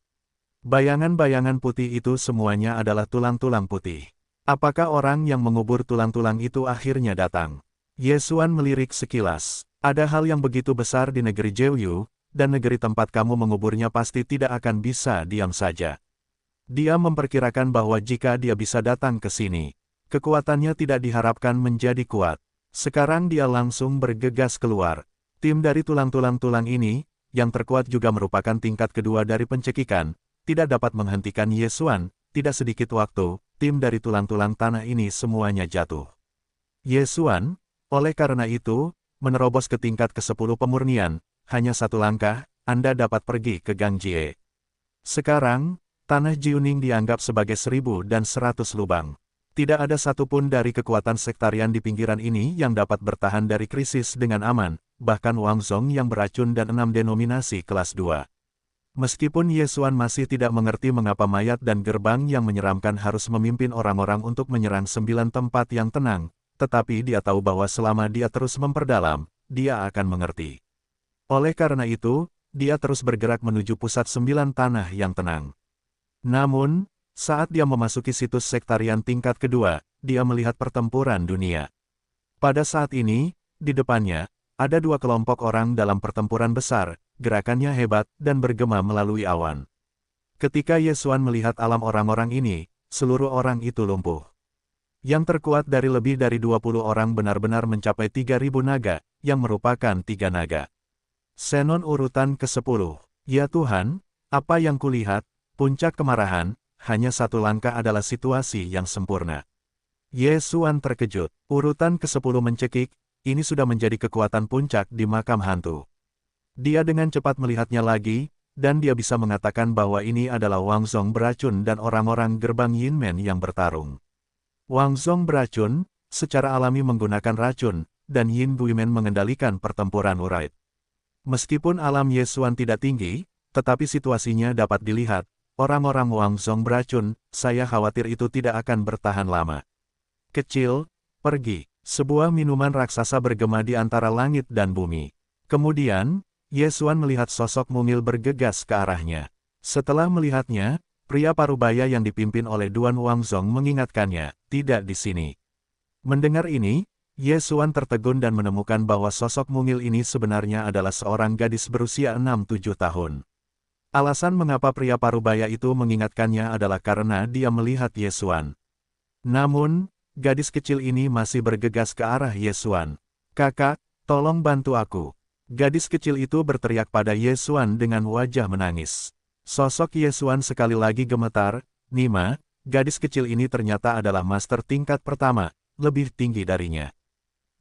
Bayangan-bayangan putih itu semuanya adalah tulang-tulang putih. Apakah orang yang mengubur tulang-tulang itu akhirnya datang? Ye Xuan melirik sekilas. Ada hal yang begitu besar di negeri Jeoyu, dan negeri tempat kamu menguburnya pasti tidak akan bisa diam saja. Dia memperkirakan bahwa jika dia bisa datang ke sini, kekuatannya tidak diharapkan menjadi kuat. Sekarang dia langsung bergegas keluar. Tim dari tulang-tulang ini, yang terkuat juga merupakan tingkat kedua dari pencekikan, tidak dapat menghentikan Ye Xuan. Tidak sedikit waktu, tim dari tulang-tulang tanah ini semuanya jatuh. Ye Xuan, oleh karena itu, menerobos ke tingkat ke-10 pemurnian, hanya satu langkah, Anda dapat pergi ke Gang Jie. Sekarang, tanah Jiuning dianggap sebagai 1100 lubang. Tidak ada satupun dari kekuatan sektarian di pinggiran ini yang dapat bertahan dari krisis dengan aman, bahkan Wang Zong yang beracun dan 6 denominasi kelas 2. Meskipun Ye Xuan masih tidak mengerti mengapa mayat dan gerbang yang menyeramkan harus memimpin orang-orang untuk menyerang 9 tempat yang tenang, tetapi dia tahu bahwa selama dia terus memperdalam, dia akan mengerti. Oleh karena itu, dia terus bergerak menuju pusat 9 tanah yang tenang. Namun, saat dia memasuki situs sektarian tingkat kedua, dia melihat pertempuran dunia. Pada saat ini, di depannya, ada 2 kelompok orang dalam pertempuran besar, gerakannya hebat dan bergema melalui awan. Ketika Ye Xuan melihat alam orang-orang ini, seluruh orang itu lumpuh. Yang terkuat dari lebih dari 20 orang benar-benar mencapai 3.000 naga, yang merupakan 3 naga. Senon urutan ke-10. Ya Tuhan, apa yang kulihat, puncak kemarahan, hanya satu langkah adalah situasi yang sempurna. Ye Xuan terkejut. Urutan ke-10 mencekik, ini sudah menjadi kekuatan puncak di makam hantu. Dia dengan cepat melihatnya lagi, dan dia bisa mengatakan bahwa ini adalah Wang Zong beracun dan orang-orang gerbang Yinmen yang bertarung. Wang Zong beracun, secara alami menggunakan racun, dan Yin Guimen mengendalikan pertempuran Wright. Meskipun alam Ye Xuan tidak tinggi, tetapi situasinya dapat dilihat, orang-orang Wang Zong beracun, saya khawatir itu tidak akan bertahan lama. Kecil, pergi. Sebuah minuman raksasa bergema di antara langit dan bumi. Kemudian, Ye Xuan melihat sosok mungil bergegas ke arahnya. Setelah melihatnya, pria parubaya yang dipimpin oleh Duan Wangzong mengingatkannya, tidak di sini. Mendengar ini, Ye Xuan tertegun dan menemukan bahwa sosok mungil ini sebenarnya adalah seorang gadis berusia 6-7 tahun. Alasan mengapa pria parubaya itu mengingatkannya adalah karena dia melihat Ye Xuan. Namun, gadis kecil ini masih bergegas ke arah Ye Xuan. "Kakak, tolong bantu aku." Gadis kecil itu berteriak pada Ye Xuan dengan wajah menangis. Sosok Ye Xuan sekali lagi gemetar. Nima, gadis kecil ini ternyata adalah master tingkat pertama, lebih tinggi darinya.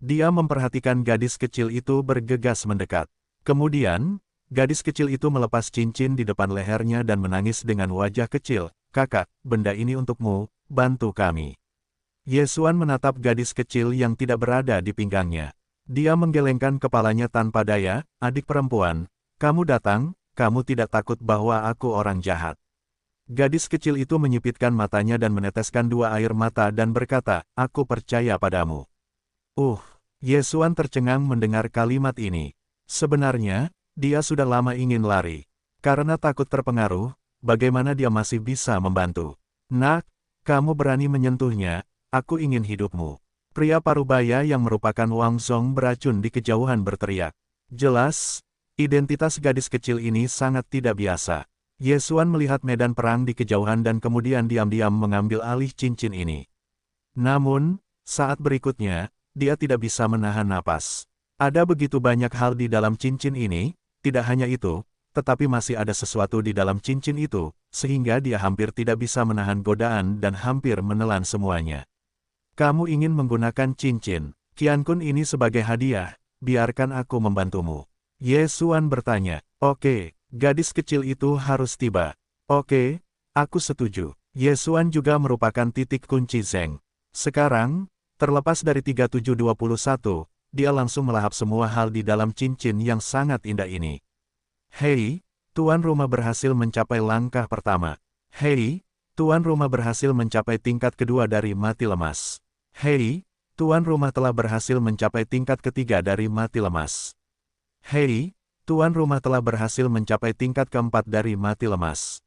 Dia memperhatikan gadis kecil itu bergegas mendekat. Kemudian, gadis kecil itu melepas cincin di depan lehernya dan menangis dengan wajah kecil. "Kakak, benda ini untukmu, bantu kami." Ye Xuan menatap gadis kecil yang tidak berada di pinggangnya. Dia menggelengkan kepalanya tanpa daya. "Adik perempuan, kamu datang, kamu tidak takut bahwa aku orang jahat?" Gadis kecil itu menyipitkan matanya dan meneteskan dua air mata dan berkata, "Aku percaya padamu." Ye Xuan tercengang mendengar kalimat ini. Sebenarnya, dia sudah lama ingin lari. Karena takut terpengaruh, bagaimana dia masih bisa membantu? "Nak, kamu berani menyentuhnya, aku ingin hidupmu." Pria parubaya yang merupakan Wang Zong beracun di kejauhan berteriak. Jelas, identitas gadis kecil ini sangat tidak biasa. Ye Xuan melihat medan perang di kejauhan dan kemudian diam-diam mengambil alih cincin ini. Namun, saat berikutnya, dia tidak bisa menahan napas. Ada begitu banyak hal di dalam cincin ini, tidak hanya itu, tetapi masih ada sesuatu di dalam cincin itu, sehingga dia hampir tidak bisa menahan godaan dan hampir menelan semuanya. "Kamu ingin menggunakan cincin Qiankun ini sebagai hadiah, biarkan aku membantumu." Ye Xuan bertanya. "Oke, gadis kecil itu harus tiba." "Oke, aku setuju." Ye Xuan juga merupakan titik kunci Zeng. Sekarang, terlepas dari 3721, dia langsung melahap semua hal di dalam cincin yang sangat indah ini. "Hei, tuan rumah berhasil mencapai langkah pertama." "Hei, tuan rumah berhasil mencapai tingkat kedua dari mati lemas." "Hei, tuan rumah telah berhasil mencapai tingkat ketiga dari mati lemas." "Hei, tuan rumah telah berhasil mencapai tingkat keempat dari mati lemas."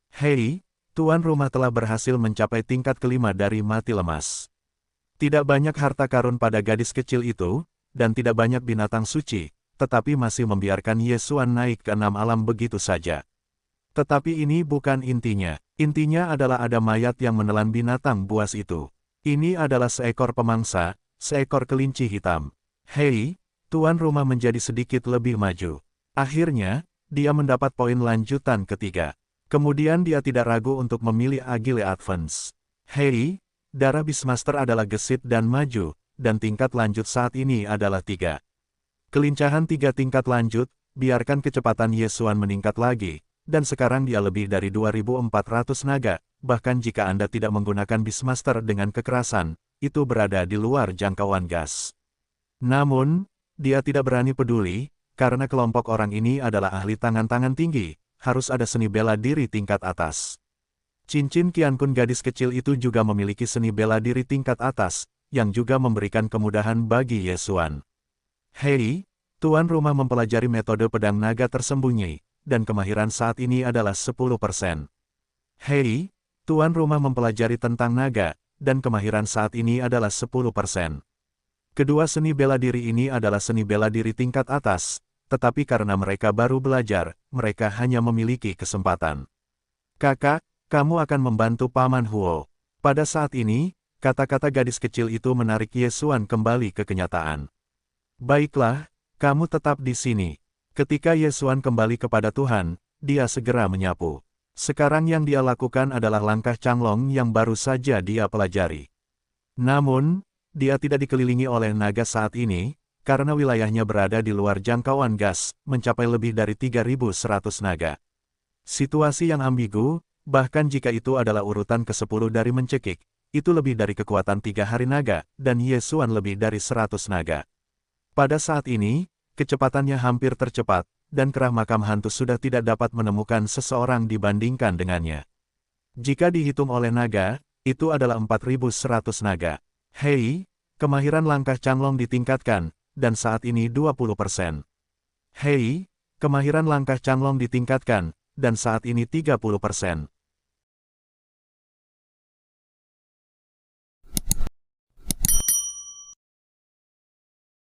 "Hei, tuan rumah telah berhasil mencapai tingkat kelima dari mati lemas." Tidak banyak harta karun pada gadis kecil itu, dan tidak banyak binatang suci, tetapi masih membiarkan Ye Xuan naik ke 6 alam begitu saja. Tetapi ini bukan intinya. Intinya adalah ada mayat yang menelan binatang buas itu. Ini adalah seekor pemangsa, seekor kelinci hitam. "Hei, tuan rumah menjadi sedikit lebih maju." Akhirnya, dia mendapat poin lanjutan ketiga. Kemudian dia tidak ragu untuk memilih Agile Advance. "Hei, darah Beastmaster adalah gesit dan maju, dan tingkat lanjut saat ini adalah 3. Kelincahan 3 tingkat lanjut, biarkan kecepatan Ye Xuan meningkat lagi, dan sekarang dia lebih dari 2400 naga, bahkan jika Anda tidak menggunakan Beastmaster dengan kekerasan, itu berada di luar jangkauan gas. Namun, dia tidak berani peduli, karena kelompok orang ini adalah ahli tangan-tangan tinggi, harus ada seni bela diri tingkat atas. Cincin Qiankun gadis kecil itu juga memiliki seni bela diri tingkat atas, yang juga memberikan kemudahan bagi Ye Xuan. "Hei, tuan rumah mempelajari metode pedang naga tersembunyi, dan kemahiran saat ini adalah 10%. "Hei, tuan rumah mempelajari tentang naga, dan kemahiran saat ini adalah 10%. Kedua seni bela diri ini adalah seni bela diri tingkat atas, tetapi karena mereka baru belajar, mereka hanya memiliki kesempatan." "Kakak, kamu akan membantu Paman Huo." Pada saat ini, kata-kata gadis kecil itu menarik Ye Xuan kembali ke kenyataan. "Baiklah, kamu tetap di sini." Ketika Ye Xuan kembali kepada Tuhan, dia segera menyapu. Sekarang yang dia lakukan adalah langkah Changlong yang baru saja dia pelajari. Namun, dia tidak dikelilingi oleh naga saat ini, karena wilayahnya berada di luar jangkauan gas, mencapai lebih dari 3100 naga. Situasi yang ambigu. Bahkan jika itu adalah urutan ke-10 dari mencekik, itu lebih dari kekuatan 3 hari naga, dan Ye Xuan lebih dari 100 naga. Pada saat ini, kecepatannya hampir tercepat, dan kerah makam hantu sudah tidak dapat menemukan seseorang dibandingkan dengannya. Jika dihitung oleh naga, itu adalah 4100 naga. "Hei, kemahiran langkah Changlong ditingkatkan, dan saat ini 20%. "Hei, kemahiran langkah Changlong ditingkatkan, dan saat ini 30%.